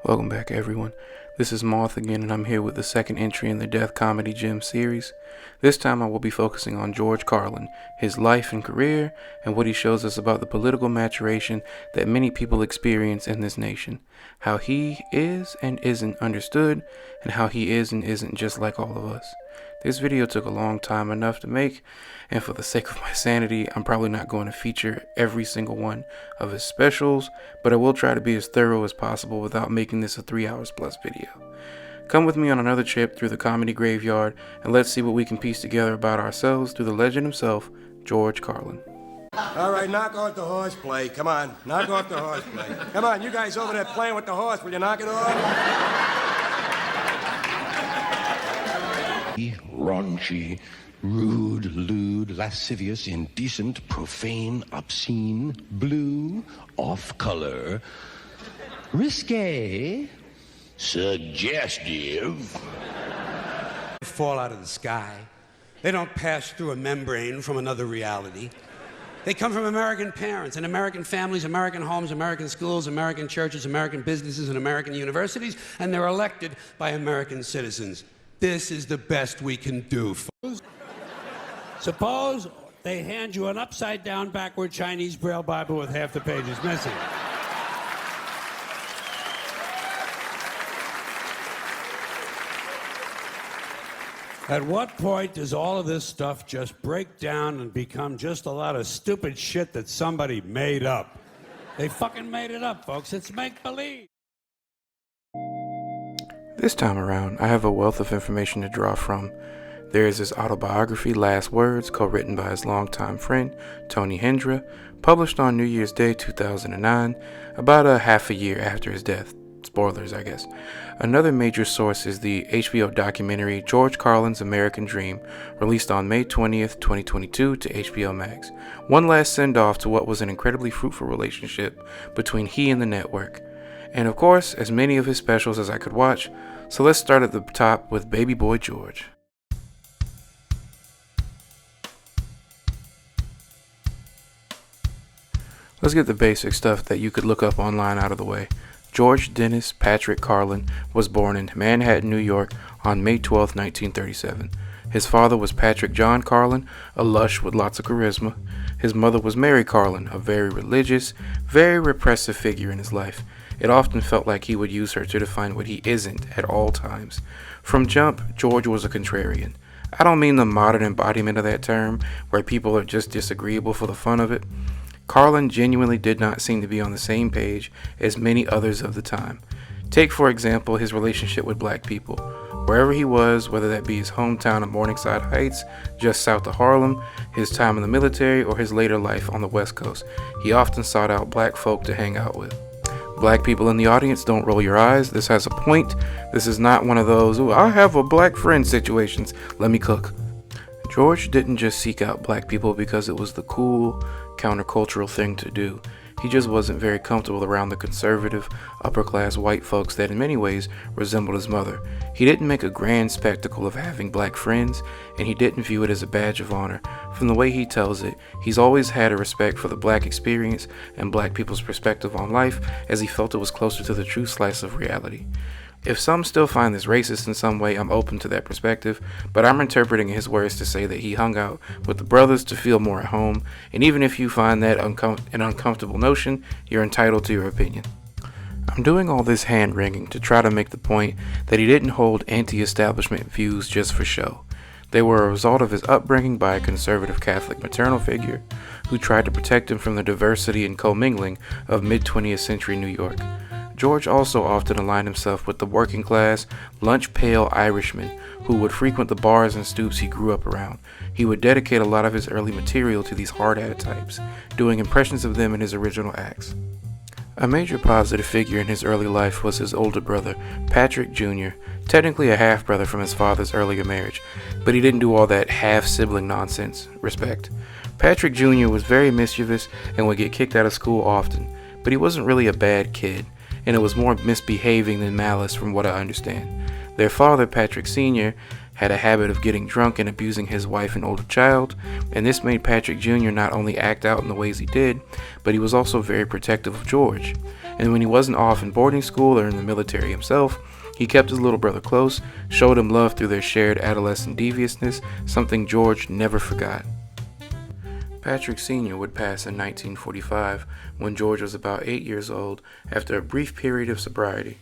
Welcome back, everyone. This is Moth again, and I'm here with the second entry in the Death Comedy Gem series. This time I will be focusing on George Carlin, his life and career, and what he shows us about the political maturation that many people experience in this nation, how he is and isn't understood, and how he is and isn't just like all of us. This video took a long time enough to make, and for the sake of my sanity, I'm probably not going to feature every single one of his specials, but I will try to be as thorough as possible without making this a 3 hours plus video. Come with me on another trip through the comedy graveyard, and let's see what we can piece together about ourselves through the legend himself, George Carlin. All right, knock off the horseplay. Come on, knock off the horseplay. Come on, you guys over there playing with the horse, will you knock it off? Raunchy, rude, lewd, lascivious, indecent, profane, obscene, blue, off-color, risque, suggestive. They fall out of the sky. They don't pass through a membrane from another reality. They come from American parents and American families, American homes, American schools, American churches, American businesses, and American universities, and they're elected by American citizens. This is the best we can do. Suppose they hand you an upside-down, backward Chinese Braille Bible with half the pages missing. At what point does all of this stuff just break down and become just a lot of stupid shit that somebody made up? They fucking made it up, folks. It's make-believe. This time around, I have a wealth of information to draw from. There is his autobiography, Last Words, co-written by his longtime friend, Tony Hendra, published on New Year's Day 2009, about a half a year after his death. Spoilers, I guess. Another major source is the HBO documentary George Carlin's American Dream, released on May 20th, 2022 to HBO Max. One last send-off to what was an incredibly fruitful relationship between he and the network. And of course, as many of his specials as I could watch, so let's start at the top with Baby Boy George. Let's get the basic stuff that you could look up online out of the way. George Dennis Patrick Carlin was born in Manhattan, New York on May 12, 1937. His father was Patrick John Carlin, a lush with lots of charisma. His mother was Mary Carlin, a very religious, very repressive figure in his life. It often felt like he would use her to define what he isn't at all times. From jump, George was a contrarian. I don't mean the modern embodiment of that term, where people are just disagreeable for the fun of it. Carlin genuinely did not seem to be on the same page as many others of the time. Take, for example, his relationship with black people. Wherever he was, whether that be his hometown of Morningside Heights, just south of Harlem, his time in the military, or his later life on the West Coast, he often sought out black folk to hang out with. Black people in the audience, don't roll your eyes. This has a point. This is not one of those, "Ooh, I have a black friend" situations. Let me cook. George didn't just seek out black people because it was the cool, countercultural thing to do. He just wasn't very comfortable around the conservative, upper-class white folks that in many ways resembled his mother. He didn't make a grand spectacle of having black friends, and he didn't view it as a badge of honor. From the way he tells it, he's always had a respect for the black experience and black people's perspective on life, as he felt it was closer to the true slice of reality. If some still find this racist in some way, I'm open to that perspective, but I'm interpreting his words to say that he hung out with the brothers to feel more at home, and even if you find that an uncomfortable notion, you're entitled to your opinion. I'm doing all this hand-wringing to try to make the point that he didn't hold anti-establishment views just for show. They were a result of his upbringing by a conservative Catholic maternal figure who tried to protect him from the diversity and commingling of mid-20th century New York. George also often aligned himself with the working-class, lunch-pail Irishman who would frequent the bars and stoops he grew up around. He would dedicate a lot of his early material to these hard-hat types, doing impressions of them in his original acts. A major positive figure in his early life was his older brother, Patrick Jr., technically a half-brother from his father's earlier marriage, but he didn't do all that half-sibling nonsense. Respect. Patrick Jr. was very mischievous and would get kicked out of school often, but he wasn't really a bad kid, and it was more misbehaving than malice from what I understand. Their father, Patrick Sr., had a habit of getting drunk and abusing his wife and older child, and this made Patrick Jr. not only act out in the ways he did, but he was also very protective of George. and when he wasn't off in boarding school or in the military himself, he kept his little brother close, showed him love through their shared adolescent deviousness, something George never forgot. Patrick Sr. would pass in 1945 when George was about 8 years old after a brief period of sobriety.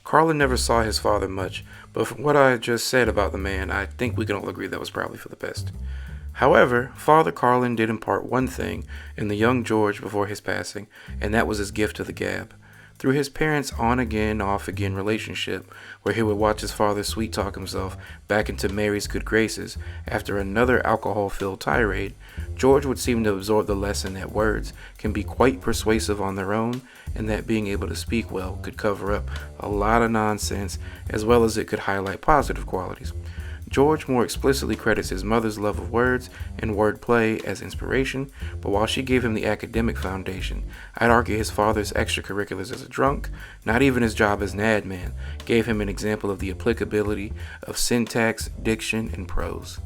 Carlin never saw his father much, but from what I just said about the man, I think we can all agree that was probably for the best. However, Father Carlin did impart one thing in the young George before his passing, and that was his gift of the gab. Through his parents' on-again, off-again relationship, where he would watch his father sweet-talk himself back into Mary's good graces after another alcohol-filled tirade, George would seem to absorb the lesson that words can be quite persuasive on their own, and that being able to speak well could cover up a lot of nonsense, as well as it could highlight positive qualities. George more explicitly credits his mother's love of words and wordplay as inspiration, but while she gave him the academic foundation, I'd argue his father's extracurriculars as a drunk, not even his job as an ad man, gave him an example of the applicability of syntax, diction, and prose.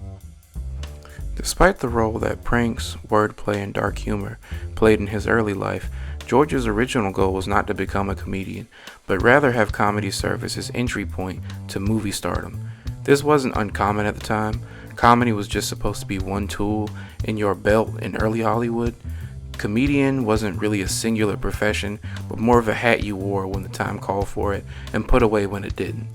Despite the role that pranks, wordplay, and dark humor played in his early life, George's original goal was not to become a comedian, but rather have comedy serve as his entry point to movie stardom. This wasn't uncommon at the time. Comedy was just supposed to be one tool in your belt in early Hollywood. Comedian wasn't really a singular profession, but more of a hat you wore when the time called for it and put away when it didn't.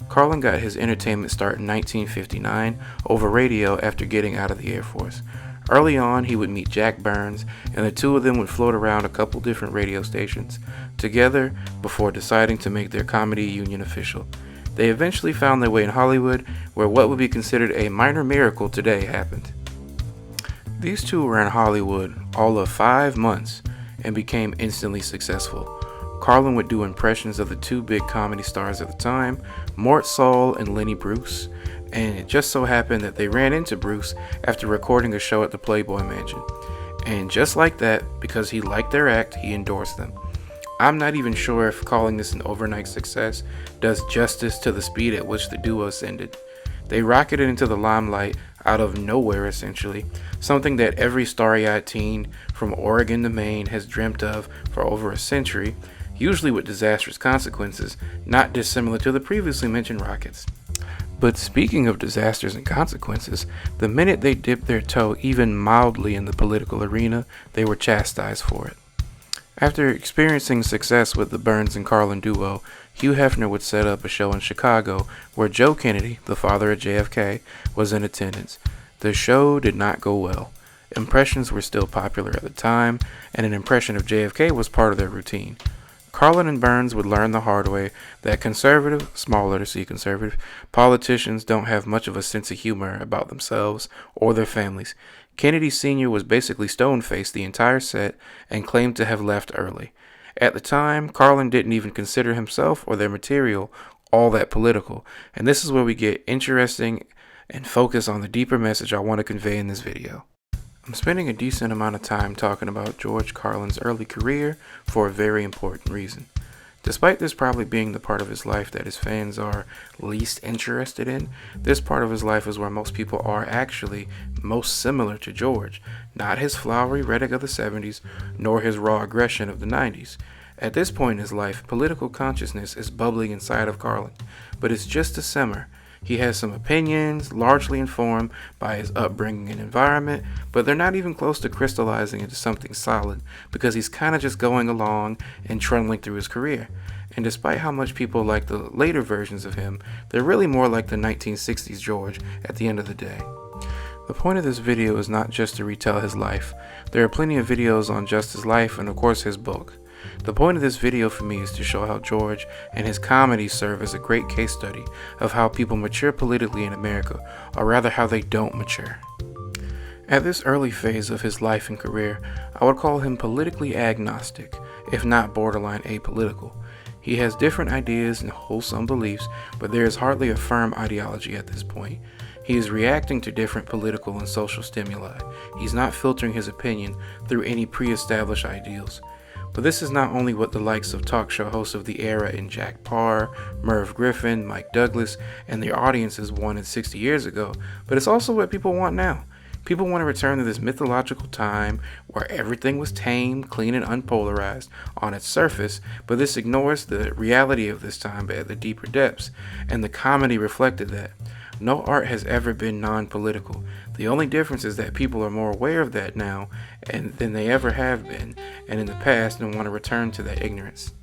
Carlin got his entertainment start in 1959 over radio after getting out of the Air Force. Early on, he would meet Jack Burns, and the two of them would float around a couple different radio stations together before deciding to make their comedy union official. They eventually found their way in Hollywood, where what would be considered a minor miracle today happened. These two were in Hollywood all of 5 months and became instantly successful. Carlin would do impressions of the two big comedy stars at the time, Mort Saul and Lenny Bruce, and it just so happened that they ran into Bruce after recording a show at the Playboy Mansion. And just like that, because he liked their act, he endorsed them. I'm not even sure if calling this an overnight success does justice to the speed at which the duo ascended. They rocketed into the limelight out of nowhere, essentially, something that every starry-eyed teen from Oregon to Maine has dreamt of for over a century, usually with disastrous consequences, not dissimilar to the previously mentioned rockets. But speaking of disasters and consequences, the minute they dipped their toe even mildly in the political arena, they were chastised for it. After experiencing success with the Burns and Carlin duo, Hugh Hefner would set up a show in Chicago where Joe Kennedy, the father of JFK, was in attendance. The show did not go well. Impressions were still popular at the time, and an impression of JFK was part of their routine. Carlin and Burns would learn the hard way that conservative, small letter C conservative, politicians don't have much of a sense of humor about themselves or their families. Kennedy Sr. was basically stone-faced the entire set and claimed to have left early. At the time, Carlin didn't even consider himself or their material all that political, and this is where we get interesting and focus on the deeper message I want to convey in this video. I'm spending a decent amount of time talking about George Carlin's early career for a very important reason. Despite this probably being the part of his life that his fans are least interested in, this part of his life is where most people are actually most similar to George, not his flowery rhetoric of the 70s, nor his raw aggression of the 90s. At this point in his life, political consciousness is bubbling inside of Carlin, but it's just a simmer. He has some opinions, largely informed by his upbringing and environment, but they're not even close to crystallizing into something solid because he's kind of just going along and trundling through his career. And despite how much people like the later versions of him, they're really more like the 1960s George at the end of the day. The point of this video is not just to retell his life. There are plenty of videos on just his life and of course his book. The point of this video for me is to show how George and his comedy serve as a great case study of how people mature politically in America, or rather how they don't mature. At this early phase of his life and career, I would call him politically agnostic, if not borderline apolitical. He has different ideas and wholesome beliefs, but there is hardly a firm ideology at this point. He is reacting to different political and social stimuli. He's not filtering his opinion through any pre-established ideals. But this is not only what the likes of talk show hosts of the era in Jack Paar, Merv Griffin, Mike Douglas, and their audiences wanted 60 years ago, but it's also what people want now. People want to return to this mythological time where everything was tame, clean, and unpolarized on its surface, but this ignores the reality of this time at the deeper depths, and the comedy reflected that. No art has ever been non-political. The only difference is that people are more aware of that now than they ever have been, and in the past, and want to return to that ignorance.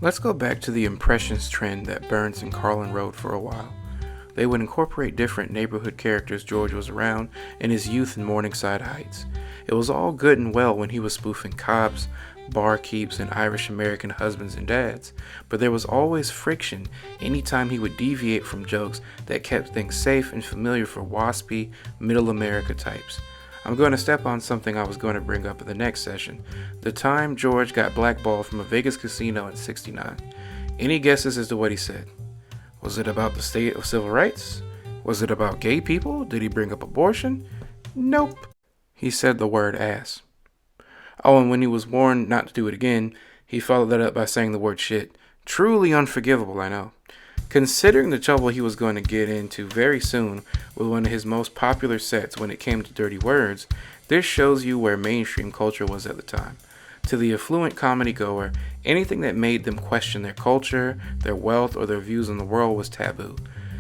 Let's go back to the Impressions trend that Burns and Carlin rode for a while. They would incorporate different neighborhood characters George was around in his youth in Morningside Heights. It was all good and well when he was spoofing cops, barkeeps, and Irish American husbands and dads, but there was always friction anytime he would deviate from jokes that kept things safe and familiar for waspy, middle America types. I'm going to step on something I was going to bring up in the next session, the time George got blackballed from a Vegas casino in '69. Any guesses as to what he said? Was it about the state of civil rights? Was it about gay people? Did he bring up abortion? Nope. He said the word ass. Oh, and when he was warned not to do it again, he followed that up by saying the word shit. Truly unforgivable, I know. Considering the trouble he was going to get into very soon with one of his most popular sets when it came to dirty words, this shows you where mainstream culture was at the time. To the affluent comedy goer, anything that made them question their culture, their wealth, or their views on the world was taboo.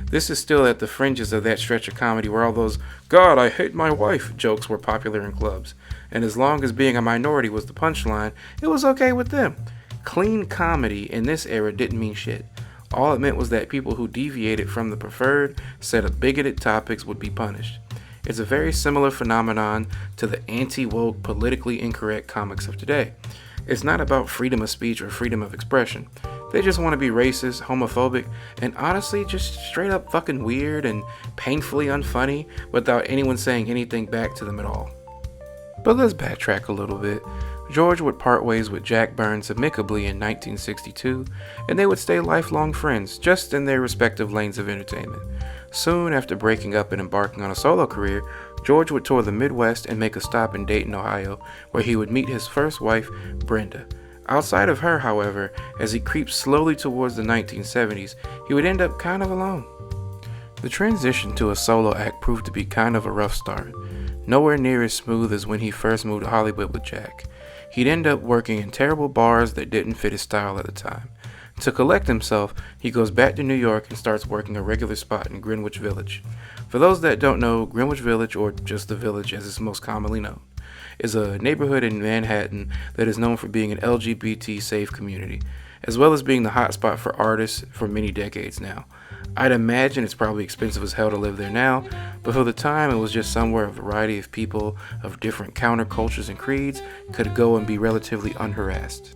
This is still at the fringes of that stretch of comedy where all those "God, I hate my wife" jokes were popular in clubs, and as long as being a minority was the punchline, it was okay with them. Clean comedy in this era didn't mean shit. All it meant was that people who deviated from the preferred set of bigoted topics would be punished. It's a very similar phenomenon to the anti-woke, politically incorrect comics of today. It's not about freedom of speech or freedom of expression. They just want to be racist, homophobic, and honestly just straight up fucking weird and painfully unfunny without anyone saying anything back to them at all. But let's backtrack a little bit. George would part ways with Jack Burns amicably in 1962, and they would stay lifelong friends, just in their respective lanes of entertainment. Soon after breaking up and embarking on a solo career, George would tour the Midwest and make a stop in Dayton, Ohio, where he would meet his first wife, Brenda. Outside of her, however, as he creeps slowly towards the 1970s, he would end up kind of alone. The transition to a solo act proved to be kind of a rough start. Nowhere near as smooth as when he first moved to Hollywood with Jack. He'd end up working in terrible bars that didn't fit his style at the time. To collect himself, he goes back to New York and starts working a regular spot in Greenwich Village. For those that don't know, Greenwich Village, or just the Village as it's most commonly known, is a neighborhood in Manhattan that is known for being an LGBT safe community, as well as being the hotspot for artists for many decades now. I'd imagine it's probably expensive as hell to live there now, but for the time it was just somewhere a variety of people of different countercultures and creeds could go and be relatively unharassed.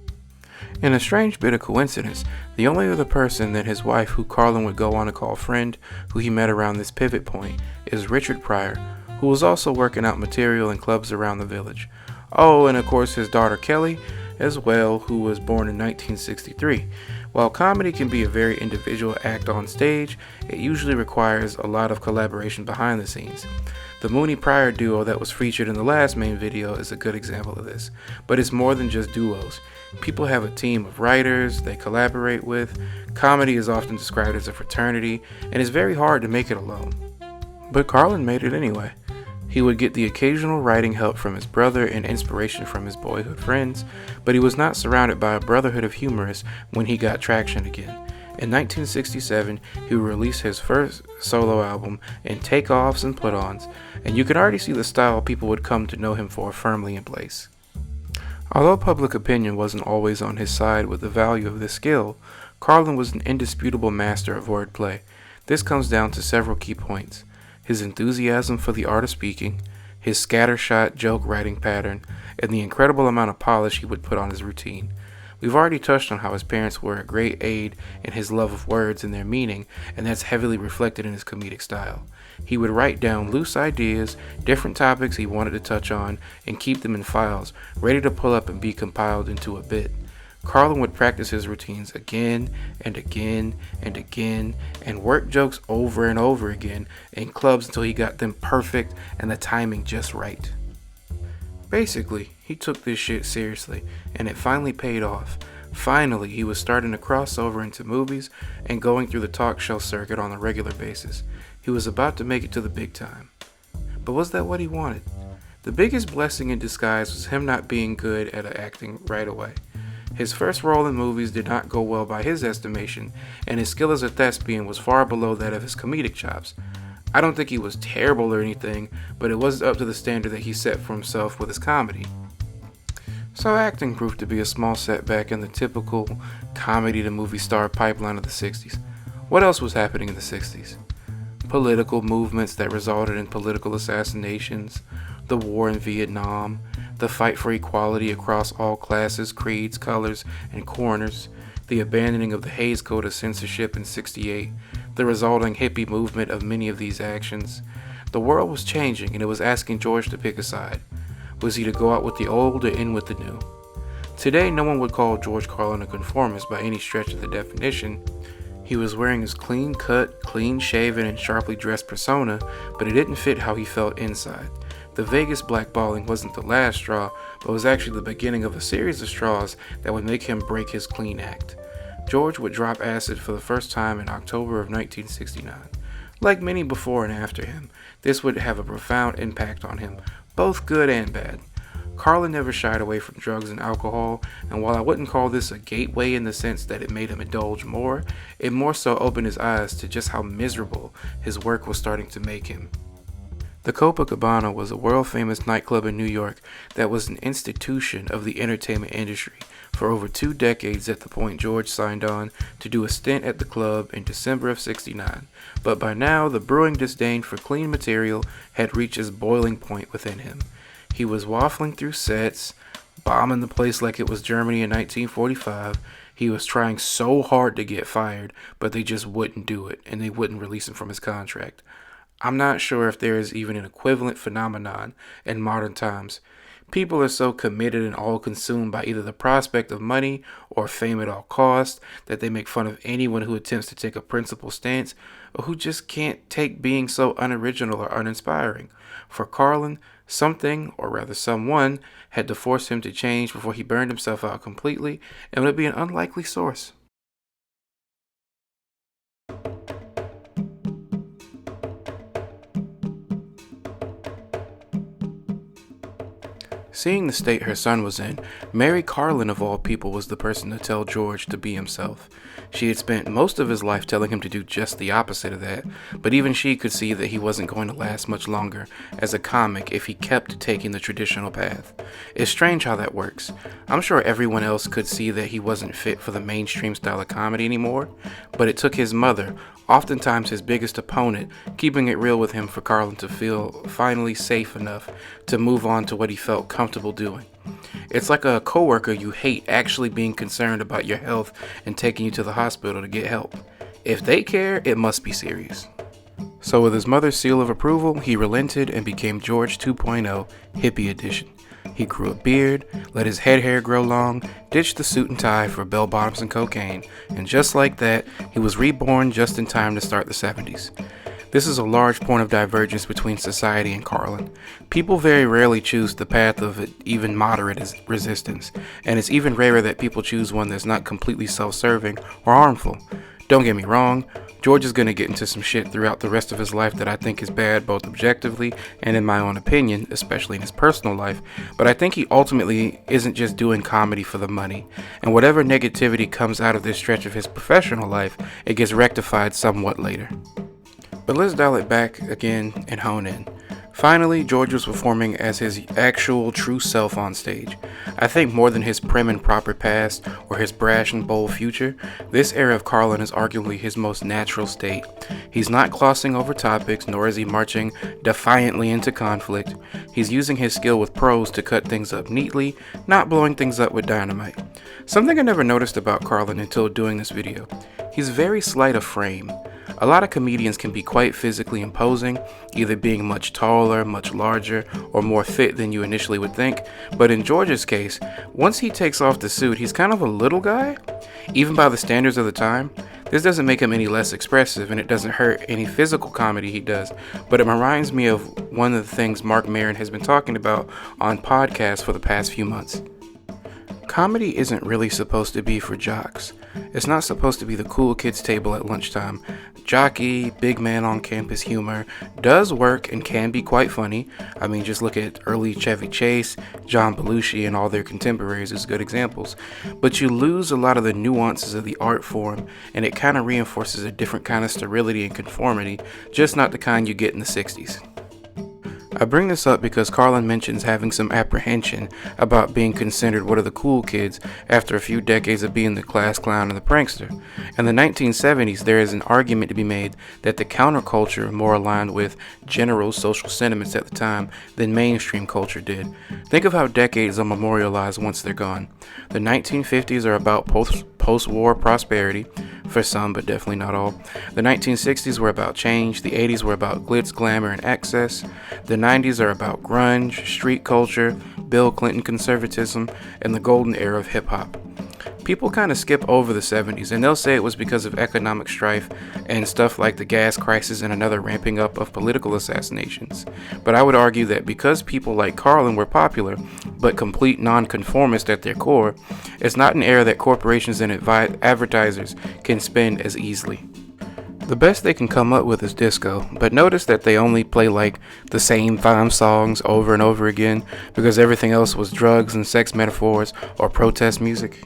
In a strange bit of coincidence, the only other person than his wife who Carlin would go on to call friend, who he met around this pivot point, is Richard Pryor, who was also working out material in clubs around the village. Oh, and of course his daughter Kelly as well, who was born in 1963. While comedy can be a very individual act on stage, it usually requires a lot of collaboration behind the scenes. The Mooney Pryor duo that was featured in the last main video is a good example of this, but it's more than just duos. People have a team of writers they collaborate with. Comedy is often described as a fraternity, and it's very hard to make it alone. But Carlin made it anyway. He would get the occasional writing help from his brother and inspiration from his boyhood friends, but he was not surrounded by a brotherhood of humorists when he got traction again. In 1967, he would release his first solo album in Takeoffs and Put-Ons, and you could already see the style people would come to know him for firmly in place. Although public opinion wasn't always on his side with the value of this skill, Carlin was an indisputable master of wordplay. This comes down to several key points: his enthusiasm for the art of speaking, his scattershot joke writing pattern, and the incredible amount of polish he would put on his routine. We've already touched on how his parents were a great aid in his love of words and their meaning, and that's heavily reflected in his comedic style. He would write down loose ideas, different topics he wanted to touch on, and keep them in files, ready to pull up and be compiled into a bit. Carlin would practice his routines again and again and again, and work jokes over and over again in clubs until he got them perfect and the timing just right. Basically, he took this shit seriously, and it finally paid off. Finally, he was starting to cross over into movies and going through the talk show circuit on a regular basis. He was about to make it to the big time. But was that what he wanted? The biggest blessing in disguise was him not being good at acting right away. His first role in movies did not go well by his estimation, and his skill as a thespian was far below that of his comedic chops. I don't think he was terrible or anything, but it wasn't up to the standard that he set for himself with his comedy. So acting proved to be a small setback in the typical comedy to movie star pipeline of the 60s. What else was happening in the 60s? Political movements that resulted in political assassinations, the war in Vietnam, the fight for equality across all classes, creeds, colors, and corners, the abandoning of the Hays Code of censorship in '68, the resulting hippie movement of many of these actions. The world was changing, and it was asking George to pick a side. Was he to go out with the old or in with the new? Today, no one would call George Carlin a conformist by any stretch of the definition. He was wearing his clean-cut, clean-shaven, and sharply dressed persona, but it didn't fit how he felt inside. The Vegas blackballing wasn't the last straw, but was actually the beginning of a series of straws that would make him break his clean act. George would drop acid for the first time in October of 1969. Like many before and after him, this would have a profound impact on him, both good and bad. Carlin never shied away from drugs and alcohol, and while I wouldn't call this a gateway in the sense that it made him indulge more, it more so opened his eyes to just how miserable his work was starting to make him. The Copacabana was a world-famous nightclub in New York that was an institution of the entertainment industry for over 2 decades at the point George signed on to do a stint at the club in December of '69. But by now, the brewing disdain for clean material had reached its boiling point within him. He was waffling through sets, bombing the place like it was Germany in 1945. He was trying so hard to get fired, but they just wouldn't do it, and they wouldn't release him from his contract. I'm not sure if there is even an equivalent phenomenon in modern times. People are so committed and all consumed by either the prospect of money or fame at all costs that they make fun of anyone who attempts to take a principled stance or who just can't take being so unoriginal or uninspiring. For Carlin, something, or rather someone, had to force him to change before he burned himself out completely, and would be an unlikely source. Seeing the state her son was in, Mary Carlin of all people was the person to tell George to be himself. She had spent most of his life telling him to do just the opposite of that, but even she could see that he wasn't going to last much longer as a comic if he kept taking the traditional path. It's strange how that works. I'm sure everyone else could see that he wasn't fit for the mainstream style of comedy anymore, but it took his mother, oftentimes his biggest opponent, keeping it real with him for Carlin to feel finally safe enough to move on to what he felt comfortable doing. It's like a coworker you hate actually being concerned about your health and taking you to the hospital to get help. If they care, it must be serious. So with his mother's seal of approval, he relented and became George 2.0, hippie edition. He grew a beard, let his head hair grow long, ditched the suit and tie for bell bottoms and cocaine, and just like that, he was reborn just in time to start the 70s. This is a large point of divergence between society and Carlin. People very rarely choose the path of even moderate resistance, and it's even rarer that people choose one that's not completely self-serving or harmful. Don't get me wrong, George is going to get into some shit throughout the rest of his life that I think is bad both objectively and in my own opinion, especially in his personal life, but I think he ultimately isn't just doing comedy for the money, and whatever negativity comes out of this stretch of his professional life, it gets rectified somewhat later. But let's dial it back again and hone in. Finally, George was performing as his actual true self on stage. I think more than his prim and proper past or his brash and bold future, this era of Carlin is arguably his most natural state. He's not glossing over topics, nor is he marching defiantly into conflict. He's using his skill with prose to cut things up neatly, not blowing things up with dynamite. Something I never noticed about Carlin until doing this video. He's very slight of frame. A lot of comedians can be quite physically imposing, either being much taller, much larger, or more fit than you initially would think, but in George's case, once he takes off the suit, he's kind of a little guy, even by the standards of the time. This doesn't make him any less expressive, and it doesn't hurt any physical comedy he does, but it reminds me of one of the things Mark Maron has been talking about on podcasts for the past few months. Comedy isn't really supposed to be for jocks. It's not supposed to be the cool kids table at lunchtime. Jockey, big man on campus humor does work and can be quite funny. I mean, just look at early Chevy Chase, John Belushi, and all their contemporaries as good examples. But you lose a lot of the nuances of the art form, and it kind of reinforces a different kind of sterility and conformity, just not the kind you get in the 60s. I bring this up because Carlin mentions having some apprehension about being considered one of the cool kids after a few decades of being the class clown and the prankster. In the 1970s, there is an argument to be made that the counterculture more aligned with general social sentiments at the time than mainstream culture did. Think of how decades are memorialized once they're gone. The 1950s are about post-war prosperity, for some, but definitely not all. The 1960s were about change. The 80s were about glitz, glamour, and excess. The 90s are about grunge, street culture, Bill Clinton conservatism, and the golden era of hip-hop. People kind of skip over the 70s, and they'll say it was because of economic strife and stuff like the gas crisis and another ramping up of political assassinations. But I would argue that because people like Carlin were popular, but complete nonconformist at their core, it's not an era that corporations and advertisers can spend as easily. The best they can come up with is disco, but notice that they only play like the same 5 songs over and over again because everything else was drugs and sex metaphors or protest music.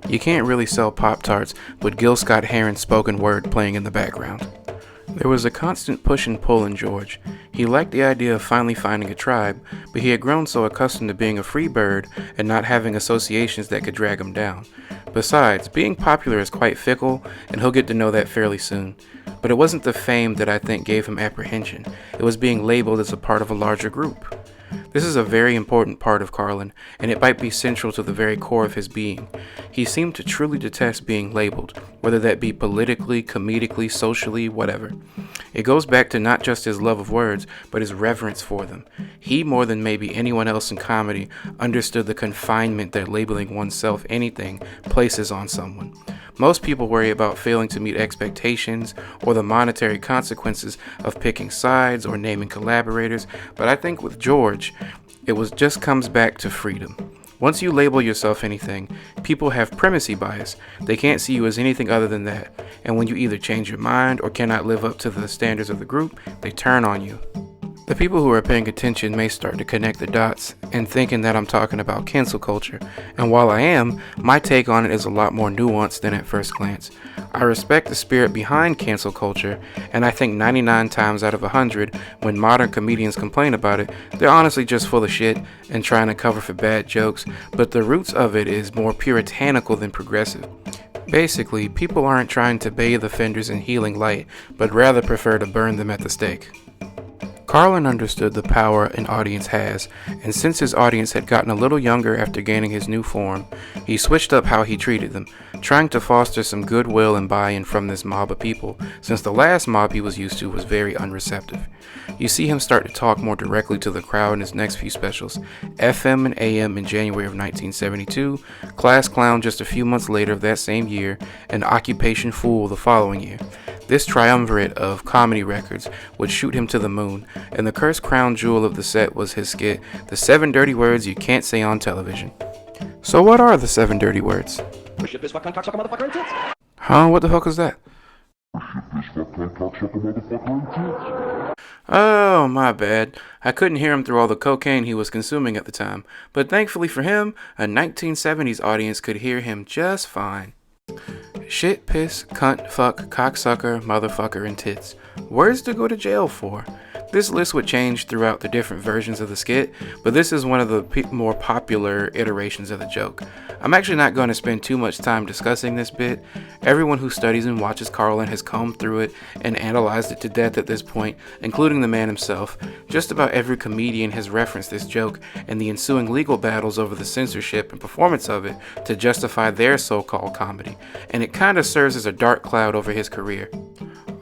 You can't really sell Pop-Tarts with Gil Scott-Heron's spoken word playing in the background. There was a constant push and pull in George. He liked the idea of finally finding a tribe, but he had grown so accustomed to being a free bird and not having associations that could drag him down. Besides, being popular is quite fickle, and he'll get to know that fairly soon. But it wasn't the fame that I think gave him apprehension. It was being labeled as a part of a larger group. This is a very important part of Carlin, and it might be central to the very core of his being. He seemed to truly detest being labeled, whether that be politically, comedically, socially, whatever. It goes back to not just his love of words, but his reverence for them. He, more than maybe anyone else in comedy, understood the confinement that labeling oneself anything places on someone. Most people worry about failing to meet expectations or the monetary consequences of picking sides or naming collaborators, but I think with George, it just comes back to freedom. Once you label yourself anything, people have primacy bias. They can't see you as anything other than that, and when you either change your mind or cannot live up to the standards of the group, they turn on you. The people who are paying attention may start to connect the dots and thinking that I'm talking about cancel culture, and while I am, my take on it is a lot more nuanced than at first glance. I respect the spirit behind cancel culture, and I think 99 times out of 100, when modern comedians complain about it, they're honestly just full of shit and trying to cover for bad jokes, but the roots of it is more puritanical than progressive. Basically, people aren't trying to bathe offenders in healing light, but rather prefer to burn them at the stake. Carlin understood the power an audience has, and since his audience had gotten a little younger after gaining his new form, he switched up how he treated them, trying to foster some goodwill and buy-in from this mob of people, since the last mob he was used to was very unreceptive. You see him start to talk more directly to the crowd in his next few specials, FM and AM in January of 1972, Class Clown just a few months later of that same year, and Occupation Fool the following year. This triumvirate of comedy records would shoot him to the moon, and the cursed crown jewel of the set was his skit, The 7 Dirty Words You Can't Say on Television. So what are the 7 dirty words? Huh? What the fuck is that? Oh, my bad. I couldn't hear him through all the cocaine he was consuming at the time, but thankfully for him, a 1970s audience could hear him just fine. Shit, piss, cunt, fuck, cocksucker, motherfucker, and tits. Words to go to jail for. This list would change throughout the different versions of the skit, but this is one of the more popular iterations of the joke. I'm actually not going to spend too much time discussing this bit. Everyone who studies and watches Carlin has combed through it and analyzed it to death at this point, including the man himself. Just about every comedian has referenced this joke and the ensuing legal battles over the censorship and performance of it to justify their so-called comedy, and it kind of serves as a dark cloud over his career.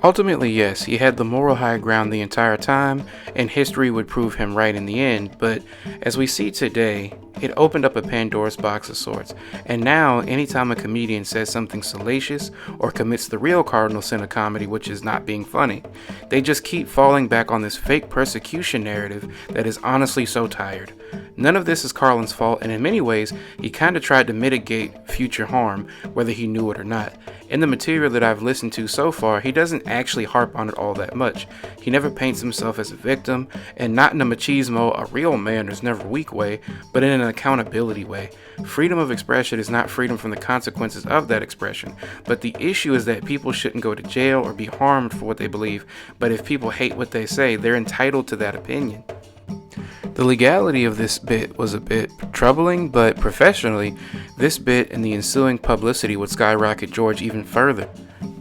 Ultimately, yes, he had the moral high ground the entire time, and history would prove him right in the end, but as we see today, It opened up a Pandora's box of sorts, and now anytime a comedian says something salacious or commits the real cardinal sin of comedy, which is not being funny, they just keep falling back on this fake persecution narrative that is honestly so tired. None of this is Carlin's fault, and in many ways, he kind of tried to mitigate future harm, whether he knew it or not. In the material that I've listened to so far, he doesn't actually harp on it all that much. He never paints himself as a victim, and not in a machismo, a real man is never weak way, but in an accountability way. Freedom of expression is not freedom from the consequences of that expression, but the issue is that people shouldn't go to jail or be harmed for what they believe, but if people hate what they say, they're entitled to that opinion. The legality of this bit was a bit troubling, but professionally, this bit and the ensuing publicity would skyrocket George even further.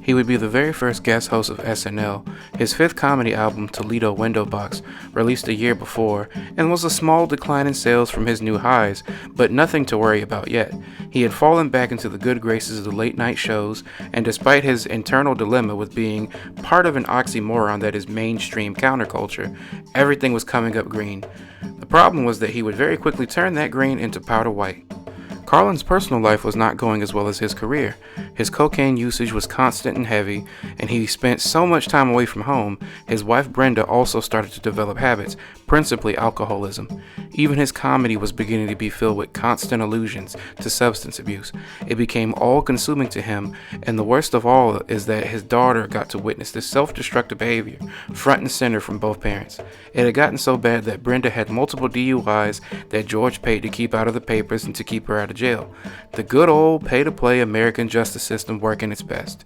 He would be the very first guest host of SNL, his fifth comedy album, Toledo Window Box, released a year before, and was a small decline in sales from his new highs, but nothing to worry about yet. He had fallen back into the good graces of the late night shows, and despite his internal dilemma with being part of an oxymoron that is mainstream counterculture, everything was coming up green. The problem was that he would very quickly turn that green into powder white. Carlin's personal life was not going as well as his career. His cocaine usage was constant and heavy, and he spent so much time away from home, his wife Brenda also started to develop habits, principally alcoholism. Even his comedy was beginning to be filled with constant allusions to substance abuse. It became all-consuming to him, and the worst of all is that his daughter got to witness this self-destructive behavior, front and center from both parents. It had gotten so bad that Brenda had multiple DUIs that George paid to keep out of the papers and to keep her out of jail. The good old pay-to-play American justice system working its best.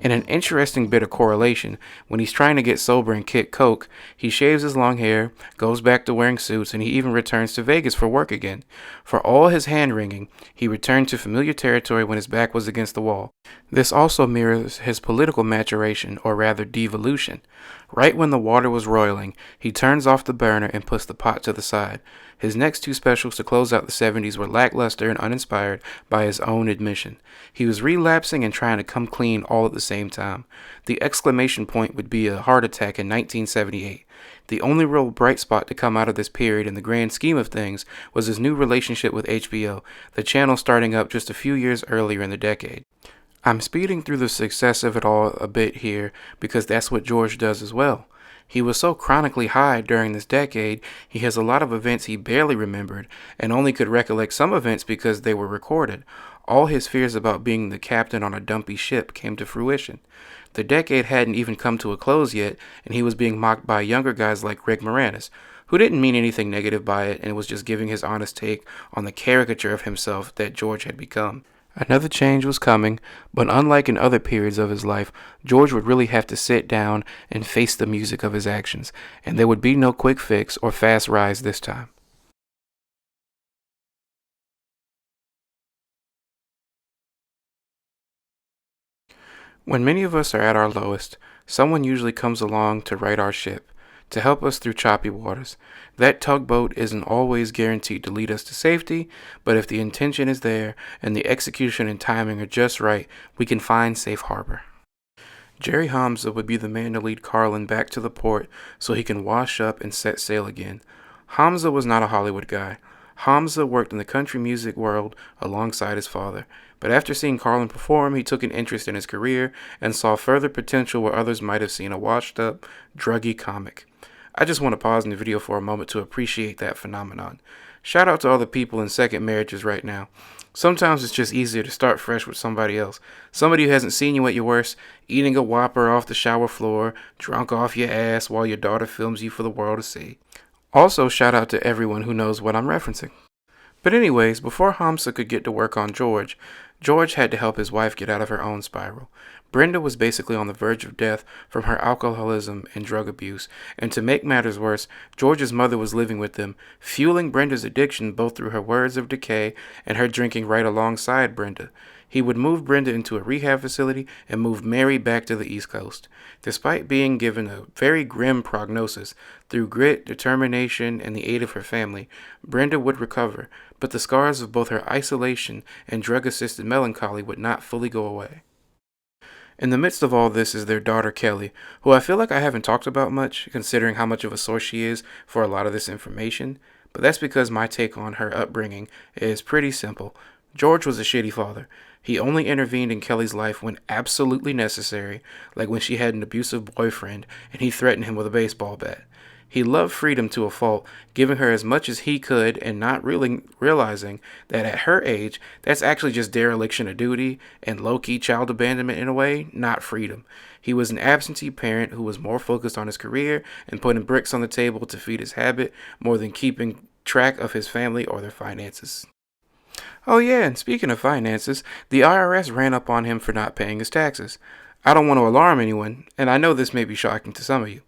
In an interesting bit of correlation, when he's trying to get sober and kick coke, he shaves his long hair, goes back to wearing suits, and he even returns to Vegas for work again. For all his hand-wringing, he returned to familiar territory when his back was against the wall. This also mirrors his political maturation, or rather devolution. Right when the water was roiling, he turns off the burner and puts the pot to the side. His next two specials to close out the 70s were lackluster and uninspired by his own admission. He was relapsing and trying to come clean all at the same time. The exclamation point would be a heart attack in 1978. The only real bright spot to come out of this period in the grand scheme of things was his new relationship with HBO, the channel starting up just a few years earlier in the decade. I'm speeding through the success of it all a bit here because that's what George does as well. He was so chronically high during this decade, he has a lot of events he barely remembered and only could recollect some events because they were recorded. All his fears about being the captain on a dumpy ship came to fruition. The decade hadn't even come to a close yet, and he was being mocked by younger guys like Rick Moranis, who didn't mean anything negative by it and was just giving his honest take on the caricature of himself that George had become. Another change was coming, but unlike in other periods of his life, George would really have to sit down and face the music of his actions, and there would be no quick fix or fast rise this time. When many of us are at our lowest, someone usually comes along to right our ship, to help us through choppy waters. That tugboat isn't always guaranteed to lead us to safety, but if the intention is there and the execution and timing are just right, we can find safe harbor. Jerry Hamza would be the man to lead Carlin back to the port so he can wash up and set sail again. Hamza was not a Hollywood guy. Hamza worked in the country music world alongside his father, but after seeing Carlin perform, he took an interest in his career and saw further potential where others might have seen a washed-up, druggy comic. I just want to pause in the video for a moment to appreciate that phenomenon. Shout out to all the people in second marriages right now. Sometimes it's just easier to start fresh with somebody else. Somebody who hasn't seen you at your worst, eating a Whopper off the shower floor, drunk off your ass while your daughter films you for the world to see. Also, shout out to everyone who knows what I'm referencing. But anyways, before Hamza could get to work on George, George had to help his wife get out of her own spiral. Brenda was basically on the verge of death from her alcoholism and drug abuse, and to make matters worse, George's mother was living with them, fueling Brenda's addiction both through her words of decay and her drinking right alongside Brenda. He would move Brenda into a rehab facility and move Mary back to the East Coast. Despite being given a very grim prognosis, through grit, determination, and the aid of her family, Brenda would recover, but the scars of both her isolation and drug-assisted melancholy would not fully go away. In the midst of all this is their daughter Kelly, who I feel like I haven't talked about much, considering how much of a source she is for a lot of this information. but that's because my take on her upbringing is pretty simple. George was a shitty father. He only intervened in Kelly's life when absolutely necessary, like when she had an abusive boyfriend and he threatened him with a baseball bat. He loved freedom to a fault, giving her as much as he could and not really realizing that at her age, that's actually just dereliction of duty and low-key child abandonment in a way, not freedom. He was an absentee parent who was more focused on his career and putting bricks on the table to feed his habit more than keeping track of his family or their finances. Oh yeah, and speaking of finances, the IRS ran up on him for not paying his taxes. I don't want to alarm anyone, and I know this may be shocking to some of you,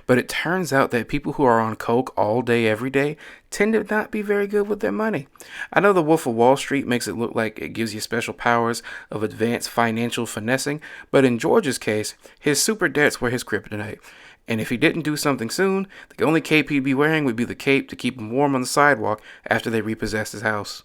but it turns out that people who are on coke all day every day tend to not be very good with their money. I know the Wolf of Wall Street makes it look like it gives you special powers of advanced financial finessing, but in George's case, his super debts were his kryptonite. And if he didn't do something soon, the only cape he'd be wearing would be the cape to keep him warm on the sidewalk after they repossessed his house.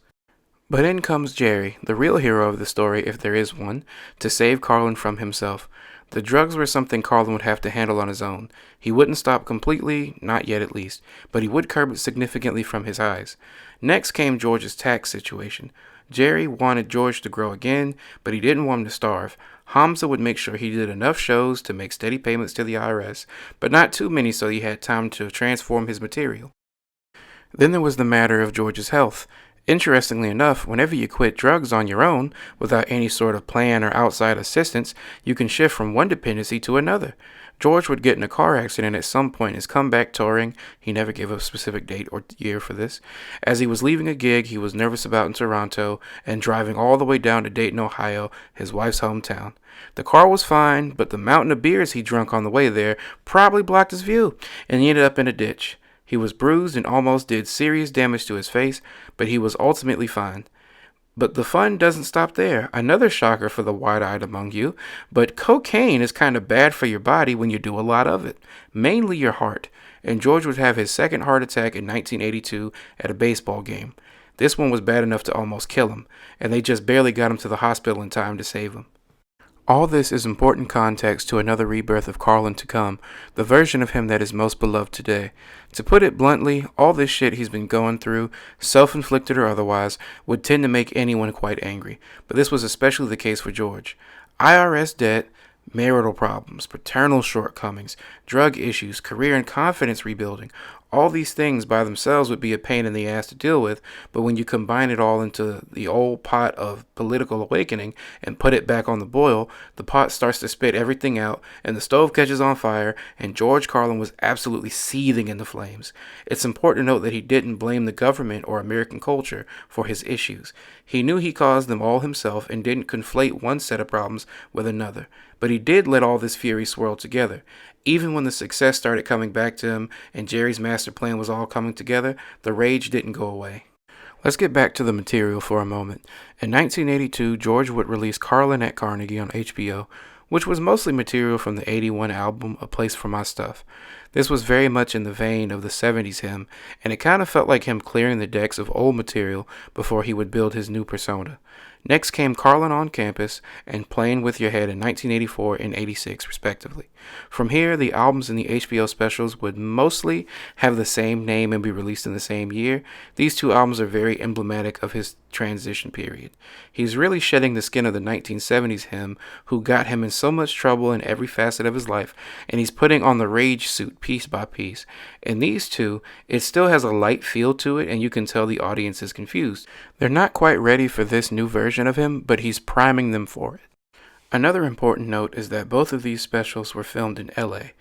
But in comes Jerry, the real hero of the story if there is one, to save Carlin from himself. The drugs were something Carlin would have to handle on his own. He wouldn't stop completely, not yet at least, but he would curb it significantly from his highs. Next came George's tax situation. Jerry wanted George to grow again, but he didn't want him to starve. Hamza would make sure he did enough shows to make steady payments to the IRS, but not too many so he had time to transform his material. Then there was the matter of George's health. Interestingly enough, whenever you quit drugs on your own, without any sort of plan or outside assistance, you can shift from one dependency to another. George would get in a car accident at some point in his comeback touring. He never gave a specific date or year for this. As he was leaving a gig he was nervous about in Toronto and driving all the way down to Dayton, Ohio, his wife's hometown. The car was fine, but the mountain of beers he drank on the way there probably blocked his view, and he ended up in a ditch. He was bruised and almost did serious damage to his face, but he was ultimately fine. But the fun doesn't stop there. Another shocker for the wide-eyed among you, but cocaine is kind of bad for your body when you do a lot of it, mainly your heart. And George would have his second heart attack in 1982 at a baseball game. This one was bad enough to almost kill him, and they just barely got him to the hospital in time to save him. All this is important context to another rebirth of Carlin to come, the version of him that is most beloved today. To put it bluntly, all this shit he's been going through, self-inflicted or otherwise, would tend to make anyone quite angry, but this was especially the case for George. IRS debt, marital problems, paternal shortcomings, drug issues, career and confidence rebuilding. All these things by themselves would be a pain in the ass to deal with, but when you combine it all into the old pot of political awakening and put it back on the boil, the pot starts to spit everything out and the stove catches on fire, and George Carlin was absolutely seething in the flames. It's important to note that he didn't blame the government or American culture for his issues. He knew he caused them all himself and didn't conflate one set of problems with another, but he did let all this fury swirl together. Even when the success started coming back to him and Jerry's master plan was all coming together, the rage didn't go away. Let's get back to the material for a moment. In 1982, George would release Carlin at Carnegie on HBO, which was mostly material from the 81 album A Place for My Stuff. This was very much in the vein of the 70s him, and it kind of felt like him clearing the decks of old material before he would build his new persona. Next came Carlin on Campus and Playing With Your Head in 1984 and 86, respectively. From here, the albums and the HBO specials would mostly have the same name and be released in the same year. These two albums are very emblematic of his transition period. He's really shedding the skin of the 1970s him who got him in so much trouble in every facet of his life, and he's putting on the rage suit piece by piece. In these two, it still has a light feel to it, and you can tell the audience is confused. They're not quite ready for this new version of him, but he's priming them for it. Another important note is that both of these specials were filmed in LA.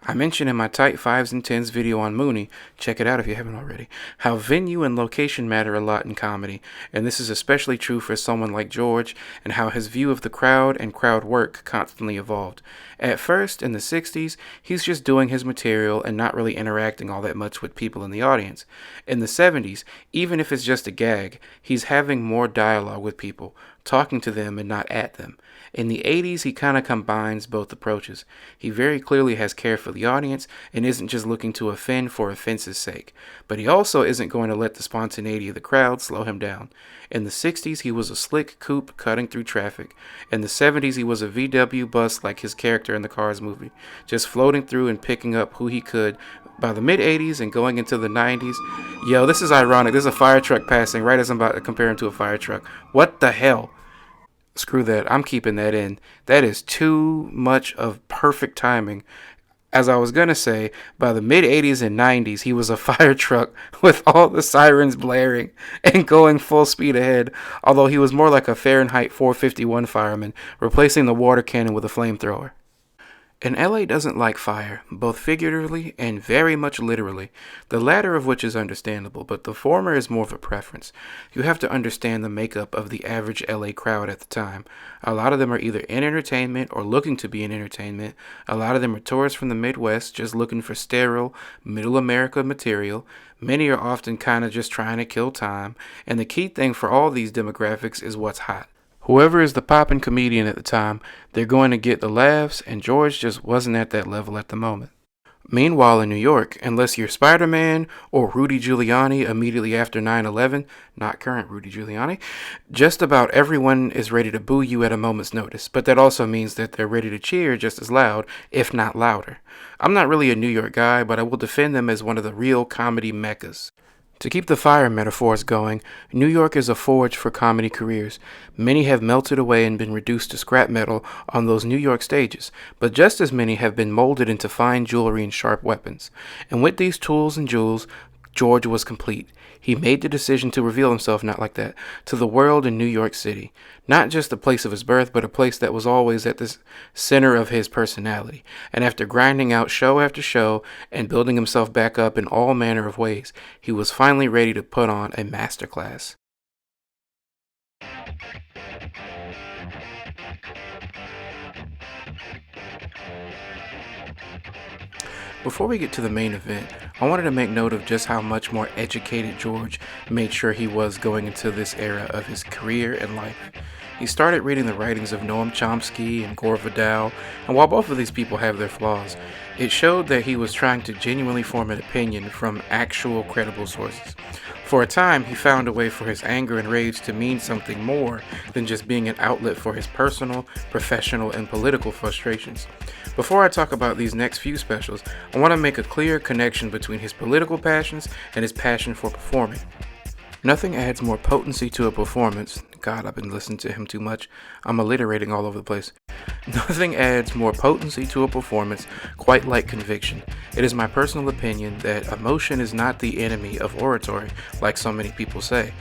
I mentioned in my Tight 5s and 10s video on Mooney, check it out if you haven't already, how venue and location matter a lot in comedy, and this is especially true for someone like George, and how his view of the crowd and crowd work constantly evolved. At first, in the 60s, he's just doing his material and not really interacting all that much with people in the audience. In the 70s, even if it's just a gag, he's having more dialogue with people, talking to them and not at them. In the 80s, he kind of combines both approaches. He very clearly has care for for the audience and isn't just looking to offend for offense's sake. But he also isn't going to let the spontaneity of the crowd slow him down. In the 60s, he was a slick coupe cutting through traffic. In the 70s, he was a VW bus like his character in the Cars movie, just floating through and picking up who he could. By the mid-80s and going into the 90s, yo, this is ironic. There's a fire truck passing right as I'm about to compare him to a fire truck. What the hell? Screw that. I'm keeping that in. That is too much of perfect timing. As I was going to say, by the mid-80s and 90s, he was a fire truck with all the sirens blaring and going full speed ahead, although he was more like a Fahrenheit 451 fireman, replacing the water cannon with a flamethrower. And LA doesn't like fire, both figuratively and very much literally, the latter of which is understandable, but the former is more of a preference. You have to understand the makeup of the average LA crowd at the time. A lot of them are either in entertainment or looking to be in entertainment. A lot of them are tourists from the Midwest just looking for sterile, middle America material. Many are often kind of just trying to kill time, and the key thing for all these demographics is what's hot. Whoever is the poppin' comedian at the time, they're going to get the laughs, and George just wasn't at that level at the moment. Meanwhile, in New York, unless you're Spider-Man or Rudy Giuliani immediately after 9/11, not current Rudy Giuliani, just about everyone is ready to boo you at a moment's notice, but that also means that they're ready to cheer just as loud, if not louder. I'm not really a New York guy, but I will defend them as one of the real comedy meccas. To keep the fire metaphors going, New York is a forge for comedy careers. Many have melted away and been reduced to scrap metal on those New York stages, but just as many have been molded into fine jewelry and sharp weapons. And with these tools and jewels, George was complete. He made the decision to reveal himself, not like that, to the world in New York City. Not just the place of his birth, but a place that was always at the center of his personality. And after grinding out show after show and building himself back up in all manner of ways, he was finally ready to put on a masterclass. Before we get to the main event, I wanted to make note of just how much more educated George made sure he was going into this era of his career and life. He started reading the writings of Noam Chomsky and Gore Vidal, and while both of these people have their flaws, it showed that he was trying to genuinely form an opinion from actual credible sources. For a time, he found a way for his anger and rage to mean something more than just being an outlet for his personal, professional, and political frustrations. Before I talk about these next few specials, I want to make a clear connection between his political passions and his passion for performing. Nothing adds more potency to a performance. God, I've been listening to him too much. I'm alliterating all over the place. Nothing adds more potency to a performance quite like conviction. It is my personal opinion that emotion is not the enemy of oratory, like so many people say.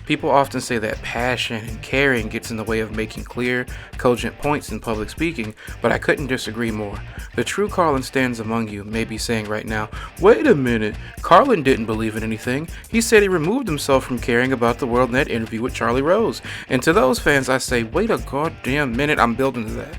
People often say that passion and caring gets in the way of making clear, cogent points in public speaking, but I couldn't disagree more. The true Carlin stands among you may be saying right now, wait a minute, Carlin didn't believe in anything. He said he removed himself from caring about the world in that interview with Charlie Rose. And to those fans I say, wait a goddamn minute, I'm building to that.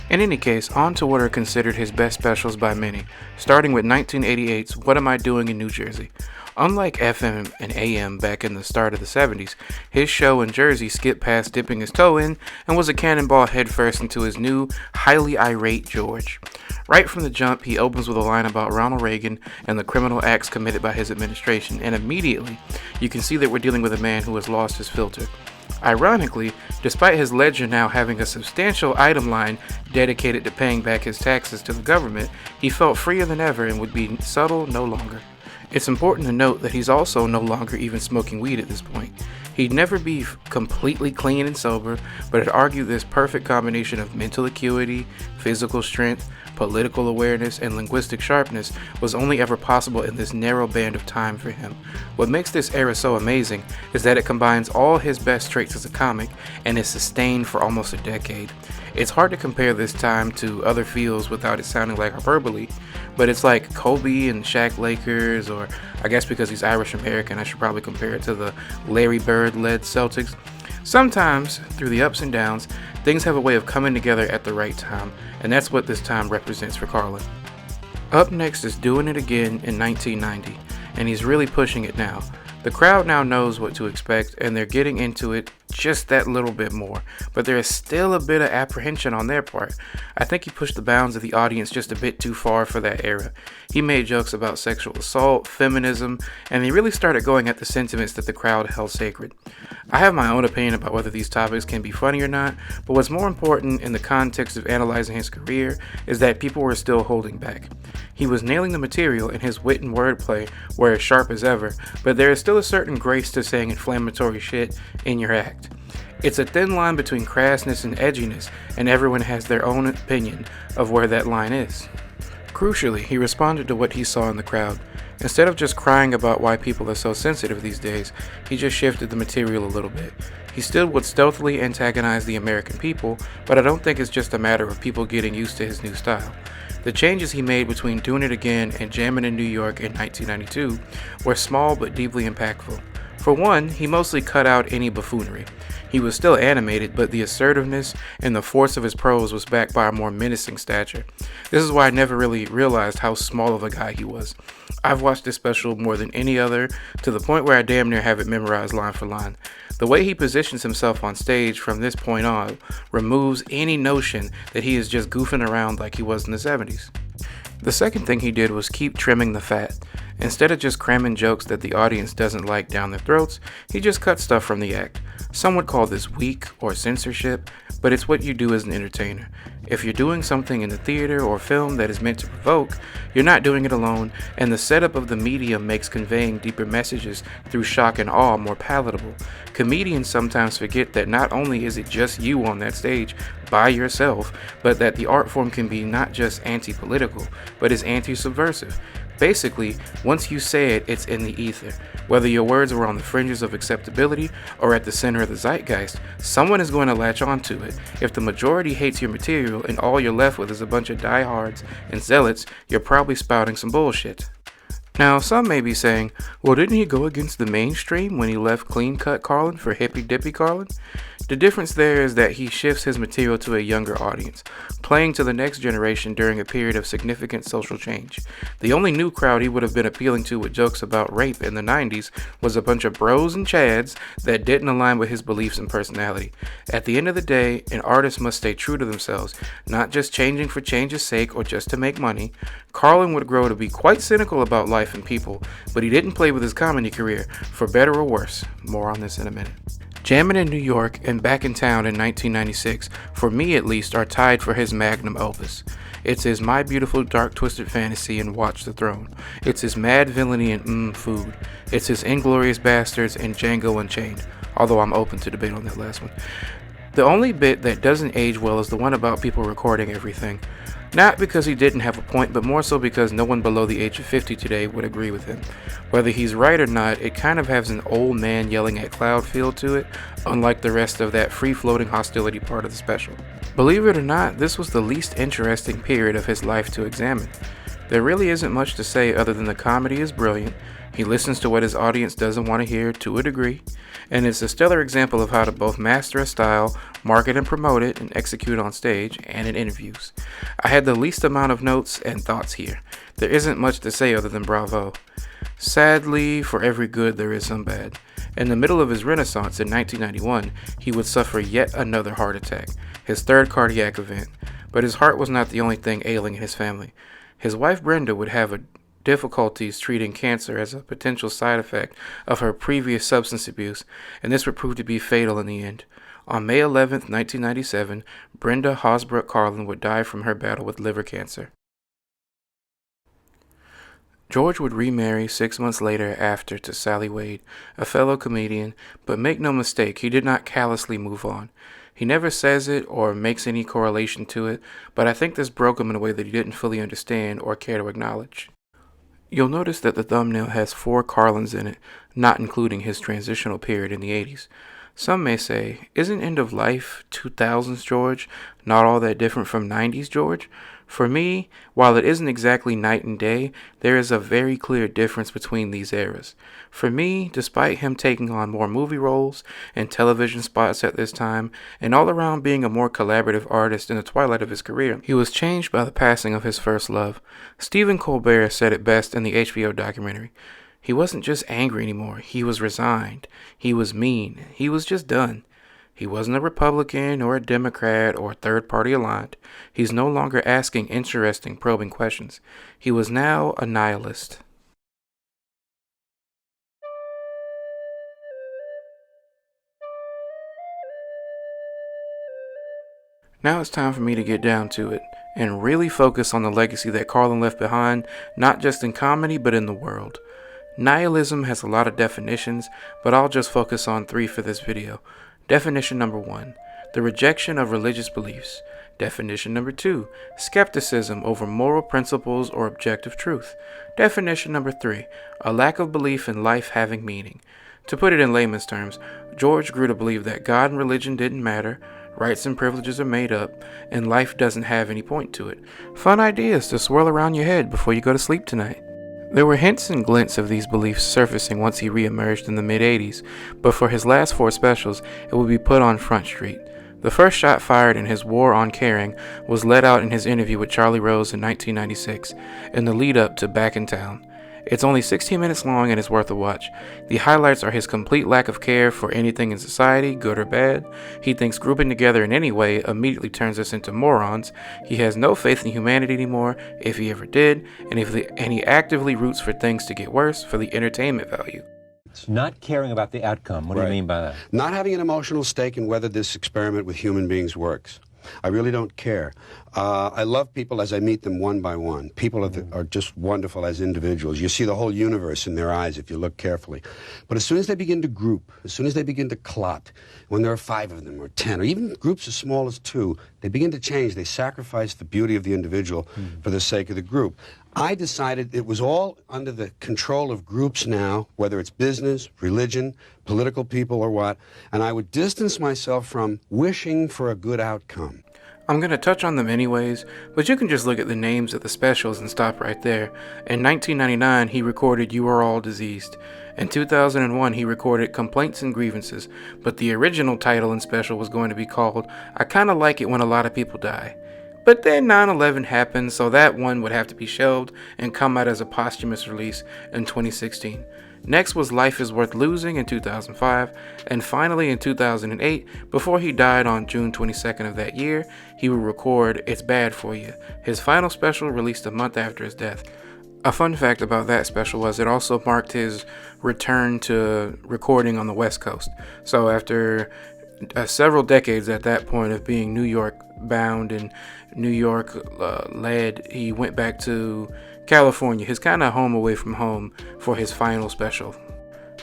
In any case, on to what are considered his best specials by many, starting with 1988's What Am I Doing in New Jersey? Unlike FM and AM back in the start of the 70s, his show in Jersey skipped past dipping his toe in and was a cannonball headfirst into his new, highly irate George. Right from the jump, he opens with a line about Ronald Reagan and the criminal acts committed by his administration, and immediately, you can see that we're dealing with a man who has lost his filter. Ironically, despite his ledger now having a substantial item line dedicated to paying back his taxes to the government, he felt freer than ever and would be subtle no longer. It's important to note that he's also no longer even smoking weed at this point. He'd never be completely clean and sober, but I'd argue this perfect combination of mental acuity, physical strength, political awareness, and linguistic sharpness was only ever possible in this narrow band of time for him. What makes this era so amazing is that it combines all his best traits as a comic and is sustained for almost a decade. It's hard to compare this time to other fields without it sounding like hyperbole, but it's like Kobe and Shaq Lakers, or I guess because he's Irish American, I should probably compare it to the Larry Bird-led Celtics. Sometimes, through the ups and downs, things have a way of coming together at the right time, and that's what this time represents for Carlin. Up next is Doing It Again in 1990, and he's really pushing it now. The crowd now knows what to expect, and they're getting into it just that little bit more, but there is still a bit of apprehension on their part. I think he pushed the bounds of the audience just a bit too far for that era. He made jokes about sexual assault, feminism, and he really started going at the sentiments that the crowd held sacred. I have my own opinion about whether these topics can be funny or not, but what's more important in the context of analyzing his career is that people were still holding back. He was nailing the material, and his wit and wordplay were as sharp as ever, but there is still a certain grace to saying inflammatory shit in your act. It's a thin line between crassness and edginess, and everyone has their own opinion of where that line is. Crucially, he responded to what he saw in the crowd. Instead of just crying about why people are so sensitive these days, he just shifted the material a little bit. He still would stealthily antagonize the American people, but I don't think it's just a matter of people getting used to his new style. The changes he made between Doing It Again and Jammin' in New York in 1992 were small but deeply impactful. For one, he mostly cut out any buffoonery. He was still animated, but the assertiveness and the force of his prose was backed by a more menacing stature. This is why I never really realized how small of a guy he was. I've watched this special more than any other, to the point where I damn near have it memorized line for line. The way he positions himself on stage from this point on removes any notion that he is just goofing around like he was in the 70s. The second thing he did was keep trimming the fat. Instead of just cramming jokes that the audience doesn't like down their throats, he just cut stuff from the act. Some would call this weak or censorship, but it's what you do as an entertainer. If you're doing something in the theater or film that is meant to provoke, you're not doing it alone, and the setup of the medium makes conveying deeper messages through shock and awe more palatable. Comedians sometimes forget that not only is it just you on that stage by yourself, but that the art form can be not just anti-political, but is anti-subversive. Basically, once you say it, it's in the ether. Whether your words were on the fringes of acceptability or at the center of the zeitgeist, someone is going to latch onto it. If the majority hates your material and all you're left with is a bunch of diehards and zealots, you're probably spouting some bullshit. Now, some may be saying, well, didn't he go against the mainstream when he left clean-cut Carlin for hippy-dippy Carlin? The difference there is that he shifts his material to a younger audience, playing to the next generation during a period of significant social change. The only new crowd he would have been appealing to with jokes about rape in the 90s was a bunch of bros and chads that didn't align with his beliefs and personality. At the end of the day, an artist must stay true to themselves, not just changing for change's sake or just to make money. Carlin would grow to be quite cynical about life and people, but he didn't play with his comedy career, for better or worse. More on this in a minute. Jammin' in New York and Back in Town in 1996, for me at least, are tied for his magnum opus. It's his My Beautiful Dark Twisted Fantasy and Watch the Throne. It's his Mad Villainy and Food. It's his Inglourious Bastards and Django Unchained, although I'm open to debate on that last one. The only bit that doesn't age well is the one about people recording everything. Not because he didn't have a point, but more so because no one below the age of 50 today would agree with him. Whether he's right or not, it kind of has an old man yelling at cloud feel to it, unlike the rest of that free-floating hostility part of the special. Believe it or not, this was the least interesting period of his life to examine. There really isn't much to say other than the comedy is brilliant, he listens to what his audience doesn't want to hear to a degree, and it's a stellar example of how to both master a style, market and promote it, and execute on stage and in interviews. I had the least amount of notes and thoughts here. There isn't much to say other than bravo. Sadly, for every good there is some bad. In the middle of his renaissance in 1991, he would suffer yet another heart attack, his third cardiac event. But his heart was not the only thing ailing his family. His wife Brenda would have difficulties treating cancer as a potential side effect of her previous substance abuse, and this would prove to be fatal in the end. On May 11, 1997, Brenda Hosbrook Carlin would die from her battle with liver cancer. George would remarry 6 months later after to Sally Wade, a fellow comedian, but make no mistake, he did not callously move on. He never says it or makes any correlation to it, but I think this broke him in a way that he didn't fully understand or care to acknowledge. You'll notice that the thumbnail has 4 Carlins in it, not including his transitional period in the 80s. Some may say, isn't End of Life 2000s George not all that different from 90s George? For me, while it isn't exactly night and day, there is a very clear difference between these eras. For me, despite him taking on more movie roles and television spots at this time, and all around being a more collaborative artist in the twilight of his career, he was changed by the passing of his first love. Stephen Colbert said it best in the HBO documentary. He wasn't just angry anymore. He was resigned. He was mean. He was just done. He wasn't a Republican or a Democrat or third party aligned. He's no longer asking interesting, probing questions. He was now a nihilist. Now it's time for me to get down to it and really focus on the legacy that Carlin left behind, not just in comedy, but in the world. Nihilism has a lot of definitions, but I'll just focus on 3 for this video. Definition number 1, the rejection of religious beliefs. Definition number 2, skepticism over moral principles or objective truth. Definition number 3, a lack of belief in life having meaning. To put it in layman's terms, George grew to believe that God and religion didn't matter, rights and privileges are made up, and life doesn't have any point to it. Fun ideas to swirl around your head before you go to sleep tonight. There were hints and glints of these beliefs surfacing once he re-emerged in the mid-80s, but for his last 4 specials, it would be put on Front Street. The first shot fired in his war on caring was let out in his interview with Charlie Rose in 1996, in the lead-up to Back in Town. It's only 16 minutes long and is worth a watch. The highlights are his complete lack of care for anything in society, good or bad. He thinks grouping together in any way immediately turns us into morons. He has no faith in humanity anymore, if he ever did, and he actively roots for things to get worse for the entertainment value. Not caring about the outcome. What do you mean by that? Not having an emotional stake in whether this experiment with human beings works. I really don't care. I love people as I meet them one by one. People are just wonderful as individuals. You see the whole universe in their eyes if you look carefully. But as soon as they begin to group, as soon as they begin to clot, when there are 5 of them or 10, or even groups as small as 2, they begin to change. They sacrifice the beauty of the individual for the sake of the group. I decided it was all under the control of groups now, whether it's business, religion, political people, or what, and I would distance myself from wishing for a good outcome. I'm going to touch on them anyways, but you can just look at the names of the specials and stop right there. In 1999, he recorded You Are All Diseased. In 2001, he recorded Complaints and Grievances, but the original title and special was going to be called I Kinda Like It When a Lot of People Die. But then 9/11 happened, so that one would have to be shelved and come out as a posthumous release in 2016. Next was Life is Worth Losing in 2005, and finally in 2008, before he died on June 22nd of that year, he would record It's Bad For You, his final special released a month after his death. A fun fact about that special was it also marked his return to recording on the West Coast. So after several decades at that point of being New York bound and New York led, he went back to California, his kind of home away from home, for his final special.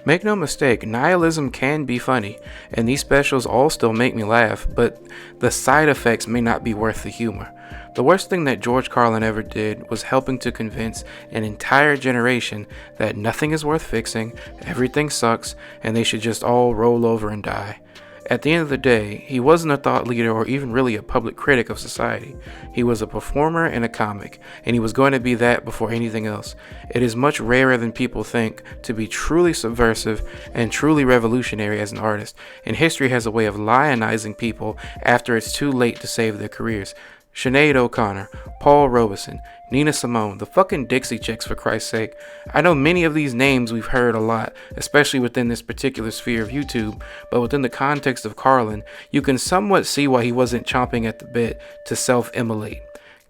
Make no mistake, nihilism can be funny, and these specials all still make me laugh, but the side effects may not be worth the humor. The worst thing that George Carlin ever did was helping to convince an entire generation that nothing is worth fixing, everything sucks, and they should just all roll over and die. At the end of the day, he wasn't a thought leader or even really a public critic of society. He was a performer and a comic, and he was going to be that before anything else. It is much rarer than people think to be truly subversive and truly revolutionary as an artist, and history has a way of lionizing people after it's too late to save their careers. Sinead O'Connor, Paul Robeson, Nina Simone, the fucking Dixie Chicks, for Christ's sake. I know many of these names we've heard a lot, especially within this particular sphere of YouTube, but within the context of Carlin, you can somewhat see why he wasn't chomping at the bit to self-immolate.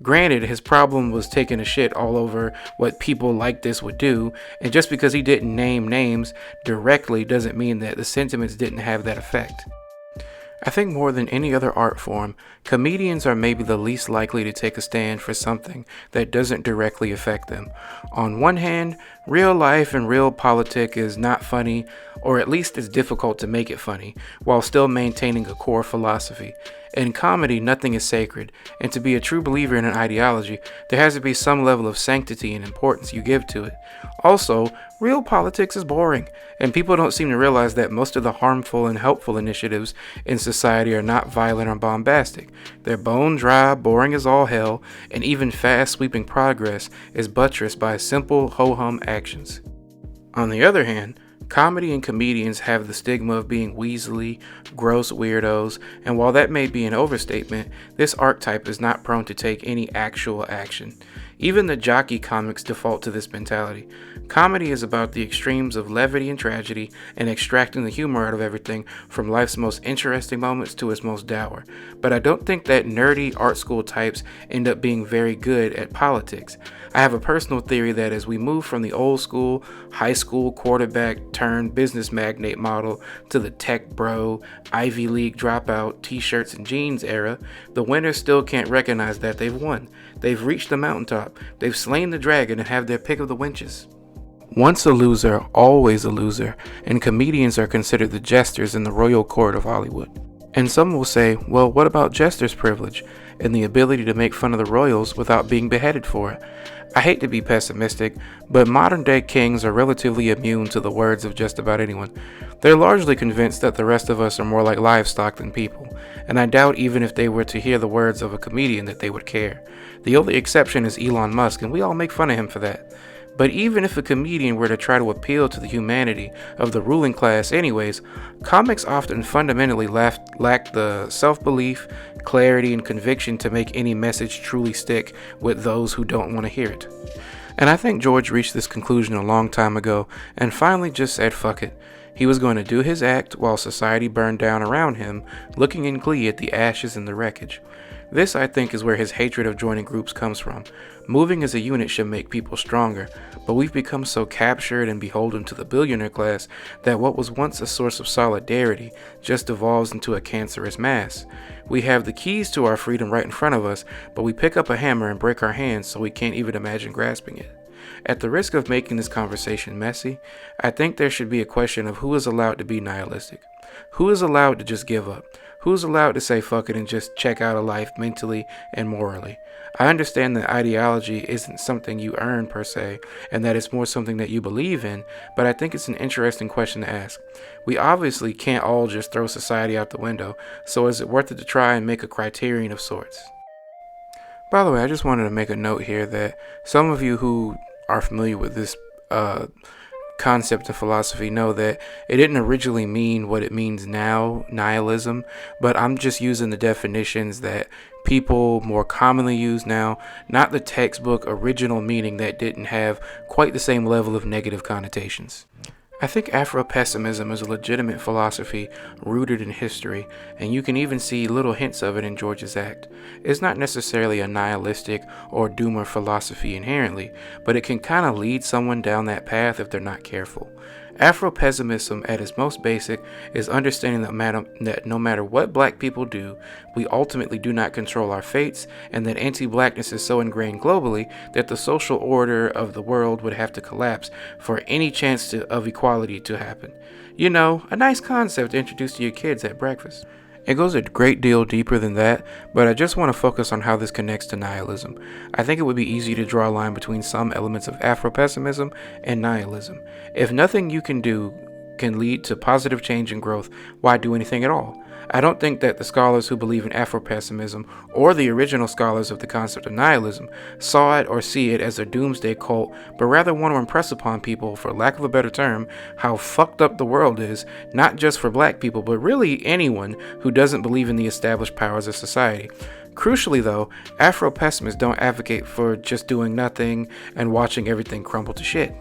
Granted, his problem was taking a shit all over what people like this would do, and just because he didn't name names directly doesn't mean that the sentiments didn't have that effect. I think more than any other art form, comedians are maybe the least likely to take a stand for something that doesn't directly affect them. On one hand, real life and real politic is not funny, or at least it's difficult to make it funny, while still maintaining a core philosophy. In comedy, nothing is sacred, and to be a true believer in an ideology, there has to be some level of sanctity and importance you give to it. Also, real politics is boring, and people don't seem to realize that most of the harmful and helpful initiatives in society are not violent or bombastic. They're bone dry, boring as all hell, and even fast sweeping progress is buttressed by simple ho-hum actions. On the other hand, comedy and comedians have the stigma of being weaselly, gross weirdos, and while that may be an overstatement, this archetype is not prone to take any actual action. Even the jockey comics default to this mentality. Comedy is about the extremes of levity and tragedy and extracting the humor out of everything from life's most interesting moments to its most dour. But I don't think that nerdy art school types end up being very good at politics. I have a personal theory that as we move from the old school, high school quarterback turned business magnate model to the tech bro, Ivy League dropout, t-shirts and jeans era, the winners still can't recognize that they've won. They've reached the mountaintop. They've slain the dragon and have their pick of the wenches. Once a loser, always a loser, and comedians are considered the jesters in the royal court of Hollywood. And some will say, well, what about jester's privilege and the ability to make fun of the royals without being beheaded for it? I hate to be pessimistic, but modern day kings are relatively immune to the words of just about anyone. They're largely convinced that the rest of us are more like livestock than people, and I doubt even if they were to hear the words of a comedian that they would care. The only exception is Elon Musk, and we all make fun of him for that. But even if a comedian were to try to appeal to the humanity of the ruling class anyways, comics often fundamentally lack the self-belief, clarity, and conviction to make any message truly stick with those who don't want to hear it. And I think George reached this conclusion a long time ago and finally just said fuck it. He was going to do his act while society burned down around him, looking in glee at the ashes and the wreckage. This, I think, is where his hatred of joining groups comes from. Moving as a unit should make people stronger, but we've become so captured and beholden to the billionaire class that what was once a source of solidarity just devolves into a cancerous mass. We have the keys to our freedom right in front of us, but we pick up a hammer and break our hands so we can't even imagine grasping it. At the risk of making this conversation messy, I think there should be a question of who is allowed to be nihilistic. Who is allowed to just give up? Who's allowed to say fuck it and just check out of life mentally and morally? I understand that ideology isn't something you earn per se, and that it's more something that you believe in, but I think it's an interesting question to ask. We obviously can't all just throw society out the window, so is it worth it to try and make a criterion of sorts? By the way, I just wanted to make a note here that some of you who are familiar with this concept of philosophy know that it didn't originally mean what it means now, nihilism, but I'm just using the definitions that people more commonly use now, not the textbook original meaning that didn't have quite the same level of negative connotations. I think Afro-pessimism is a legitimate philosophy rooted in history, and you can even see little hints of it in George's act. It's not necessarily a nihilistic or doomer philosophy inherently, but it can kind of lead someone down that path if they're not careful. Afro-pessimism at its most basic is understanding that no matter what black people do, we ultimately do not control our fates, and that anti-blackness is so ingrained globally that the social order of the world would have to collapse for any chance of equality to happen. You know, a nice concept to introduce to your kids at breakfast. It goes a great deal deeper than that, but I just want to focus on how this connects to nihilism. I think it would be easy to draw a line between some elements of Afro-pessimism and nihilism. If nothing you can do can lead to positive change and growth, why do anything at all? I don't think that the scholars who believe in Afro-pessimism or the original scholars of the concept of nihilism saw it or see it as a doomsday cult, but rather want to impress upon people, for lack of a better term, how fucked up the world is, not just for black people, but really anyone who doesn't believe in the established powers of society. Crucially though, Afro-pessimists don't advocate for just doing nothing and watching everything crumble to shit.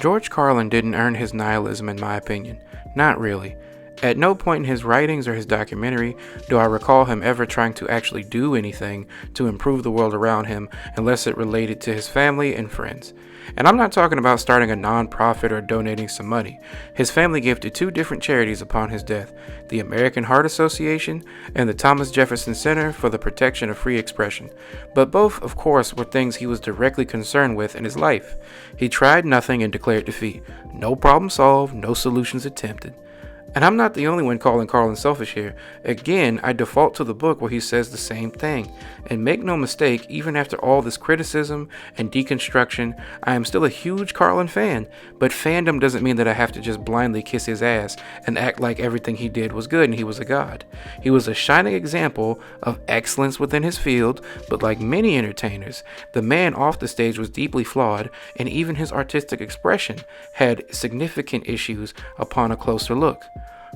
George Carlin didn't earn his nihilism in my opinion. Not really. At no point in his writings or his documentary do I recall him ever trying to actually do anything to improve the world around him unless it related to his family and friends. And I'm not talking about starting a non-profit or donating some money. His family gave to two different charities upon his death, the American Heart Association and the Thomas Jefferson Center for the Protection of Free Expression. But both, of course, were things he was directly concerned with in his life. He tried nothing and declared defeat. No problem solved, no solutions attempted. And I'm not the only one calling Carlin selfish here. Again, I default to the book where he says the same thing. And make no mistake, even after all this criticism and deconstruction, I am still a huge Carlin fan. But fandom doesn't mean that I have to just blindly kiss his ass and act like everything he did was good and he was a god. He was a shining example of excellence within his field, but like many entertainers, the man off the stage was deeply flawed, and even his artistic expression had significant issues upon a closer look.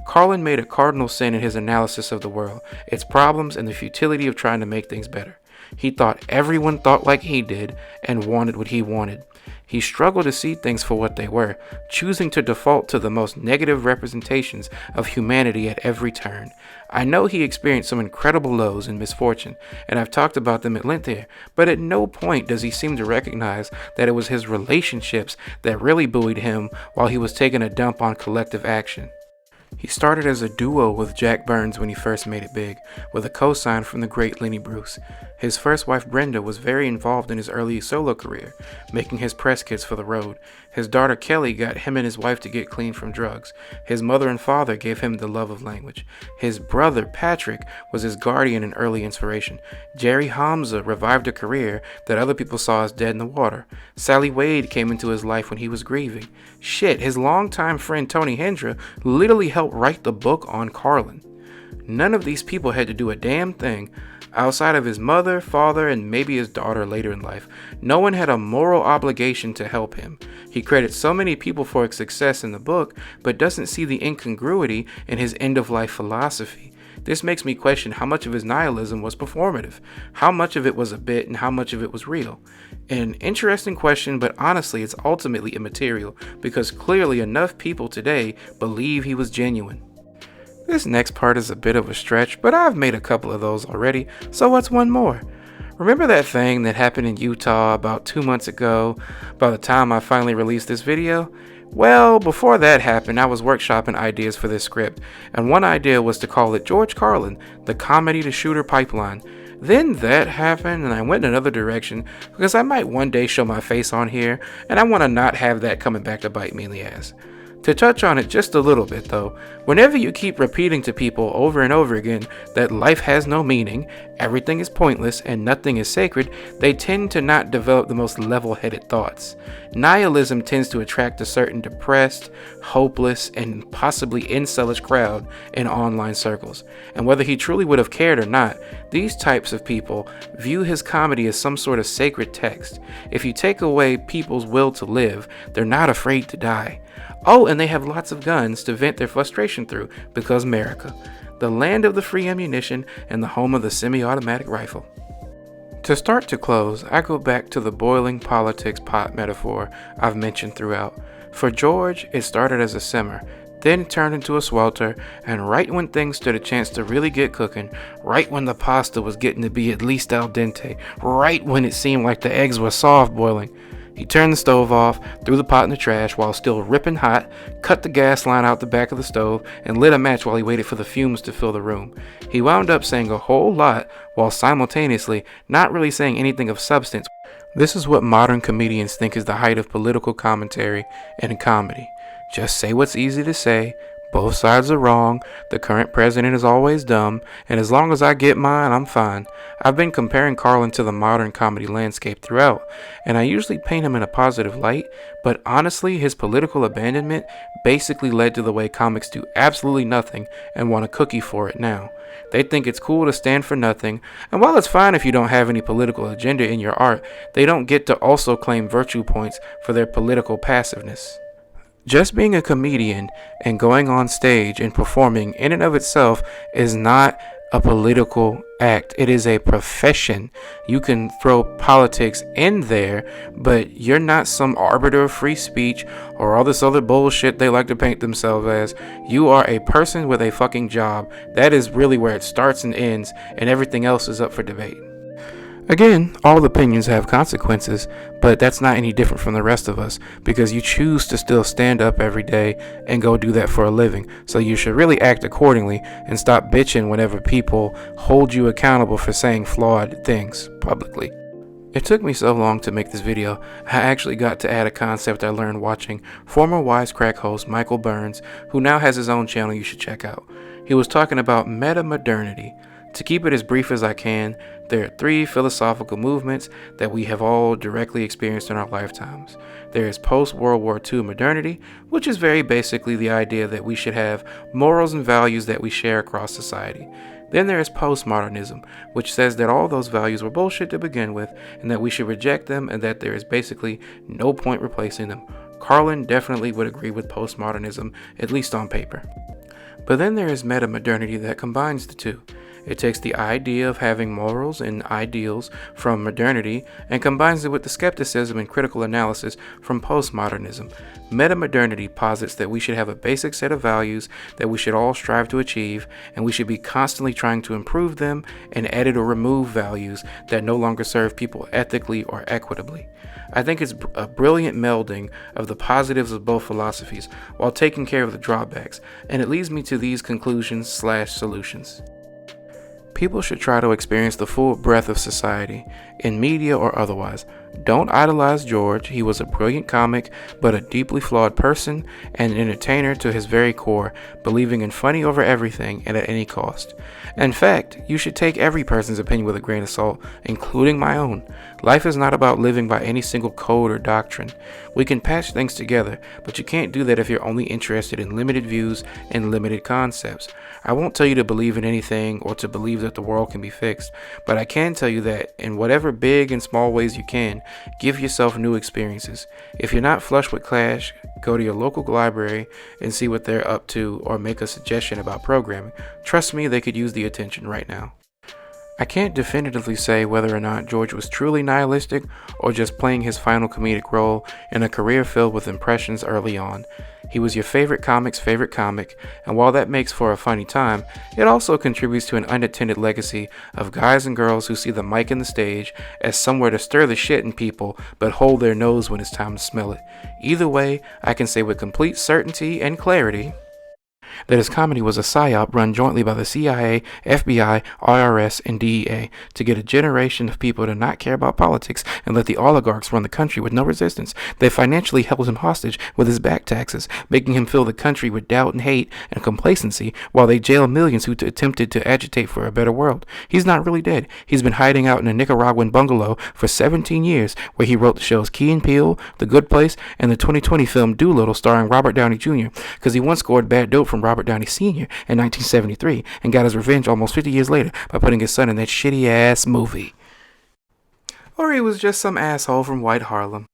Carlin made a cardinal sin in his analysis of the world, its problems, and the futility of trying to make things better. He thought everyone thought like he did and wanted what he wanted. He struggled to see things for what they were, choosing to default to the most negative representations of humanity at every turn. I know he experienced some incredible lows and misfortune, and I've talked about them at length here, but at no point does he seem to recognize that it was his relationships that really buoyed him while he was taking a dump on collective action. He started as a duo with Jack Burns when he first made it big, with a co-sign from the great Lenny Bruce. His first wife Brenda was very involved in his early solo career, making his press kits for the road. His daughter Kelly got him and his wife to get clean from drugs. His mother and father gave him the love of language. His brother Patrick was his guardian and early inspiration. Jerry Hamza revived a career that other people saw as dead in the water. Sally Wade came into his life when he was grieving. Shit, his longtime friend Tony Hendra literally helped write the book on Carlin. None of these people had to do a damn thing. Outside of his mother, father, and maybe his daughter later in life, no one had a moral obligation to help him. He credits so many people for his success in the book, but doesn't see the incongruity in his end-of-life philosophy. This makes me question how much of his nihilism was performative, how much of it was a bit, and how much of it was real. An interesting question, but honestly it's ultimately immaterial, because clearly enough people today believe he was genuine. This next part is a bit of a stretch, but I've made a couple of those already, so what's one more? Remember that thing that happened in Utah about 2 months ago, by the time I finally released this video? Well, before that happened, I was workshopping ideas for this script, and one idea was to call it George Carlin, the comedy to shooter pipeline. Then that happened, and I went in another direction, because I might one day show my face on here, and I want to not have that coming back to bite me in the ass. To touch on it just a little bit though, whenever you keep repeating to people over and over again that life has no meaning, everything is pointless, and nothing is sacred, they tend to not develop the most level-headed thoughts. Nihilism tends to attract a certain depressed, hopeless, and possibly incelish crowd in online circles. And whether he truly would have cared or not, these types of people view his comedy as some sort of sacred text. If you take away people's will to live, they're not afraid to die. Oh, and they have lots of guns to vent their frustration through, because America, the land of the free ammunition and the home of the semi-automatic rifle. To start to close, I go back to the boiling politics pot metaphor I've mentioned throughout. For George, it started as a simmer, then turned into a swelter, and right when things stood a chance to really get cooking, right when the pasta was getting to be at least al dente, right when it seemed like the eggs were soft boiling, he turned the stove off, threw the pot in the trash while still ripping hot, cut the gas line out the back of the stove, and lit a match while he waited for the fumes to fill the room. He wound up saying a whole lot while simultaneously not really saying anything of substance. This is what modern comedians think is the height of political commentary and comedy. Just say what's easy to say, both sides are wrong, the current president is always dumb, and as long as I get mine, I'm fine. I've been comparing Carlin to the modern comedy landscape throughout, and I usually paint him in a positive light, but honestly, his political abandonment basically led to the way comics do absolutely nothing and want a cookie for it now. They think it's cool to stand for nothing, and while it's fine if you don't have any political agenda in your art, they don't get to also claim virtue points for their political passiveness. Just being a comedian and going on stage and performing in and of itself is not a political act. It is a profession. You can throw politics in there, but you're not some arbiter of free speech or all this other bullshit they like to paint themselves as. You are a person with a fucking job. That is really where it starts and ends, and everything else is up for debate. Again, all opinions have consequences, but that's not any different from the rest of us, because you choose to still stand up every day and go do that for a living. So you should really act accordingly and stop bitching whenever people hold you accountable for saying flawed things publicly. It took me so long to make this video, I actually got to add a concept I learned watching former Wisecrack host Michael Burns, who now has his own channel you should check out. He was talking about meta-modernity. To keep it as brief as I can, there are 3 philosophical movements that we have all directly experienced in our lifetimes. There is post-World War II modernity, which is very basically the idea that we should have morals and values that we share across society. Then there is postmodernism, which says that all those values were bullshit to begin with, and that we should reject them, and that there is basically no point replacing them. Carlin definitely would agree with postmodernism, at least on paper. But then there is meta-modernity that combines the two. It takes the idea of having morals and ideals from modernity and combines it with the skepticism and critical analysis from postmodernism. Metamodernity posits that we should have a basic set of values that we should all strive to achieve, and we should be constantly trying to improve them and edit or remove values that no longer serve people ethically or equitably. I think it's a brilliant melding of the positives of both philosophies while taking care of the drawbacks, and it leads me to these conclusions/solutions. People should try to experience the full breadth of society, in media or otherwise. Don't idolize George. He was a brilliant comic, but a deeply flawed person and an entertainer to his very core, believing in funny over everything and at any cost. In fact, you should take every person's opinion with a grain of salt, including my own. Life is not about living by any single code or doctrine. We can patch things together, but you can't do that if you're only interested in limited views and limited concepts. I won't tell you to believe in anything or to believe that the world can be fixed, but I can tell you that in whatever big and small ways you can, give yourself new experiences. If you're not flush with cash, go to your local library and see what they're up to or make a suggestion about programming. Trust me, they could use the attention right now. I can't definitively say whether or not George was truly nihilistic or just playing his final comedic role in a career filled with impressions early on. He was your favorite comic's favorite comic, and while that makes for a funny time, it also contributes to an unattended legacy of guys and girls who see the mic and the stage as somewhere to stir the shit in people but hold their nose when it's time to smell it. Either way, I can say with complete certainty and clarity that his comedy was a psyop run jointly by the CIA, FBI, IRS, and DEA to get a generation of people to not care about politics and let the oligarchs run the country with no resistance. They financially held him hostage with his back taxes, making him fill the country with doubt and hate and complacency while they jailed millions who attempted to agitate for a better world. He's not really dead. He's been hiding out in a Nicaraguan bungalow for 17 years where he wrote the shows Key and Peele, The Good Place, and the 2020 film Doolittle starring Robert Downey Jr. because he once scored bad dope from Robert Downey Sr. in 1973 and got his revenge almost 50 years later by putting his son in that shitty ass movie. Or he was just some asshole from White Harlem.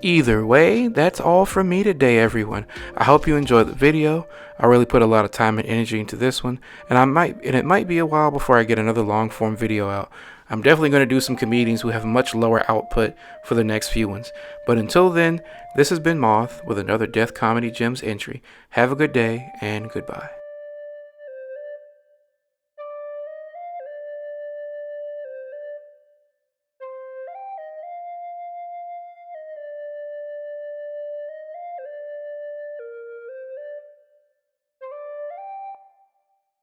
Either way, that's all from me today, everyone. I hope you enjoyed the video. I really put a lot of time and energy into this one, and it might be a while before I get another long form video out. I'm definitely going to do some comedians who have much lower output for the next few ones. But until then, this has been Moth with another Death Comedy Gems entry. Have a good day and goodbye.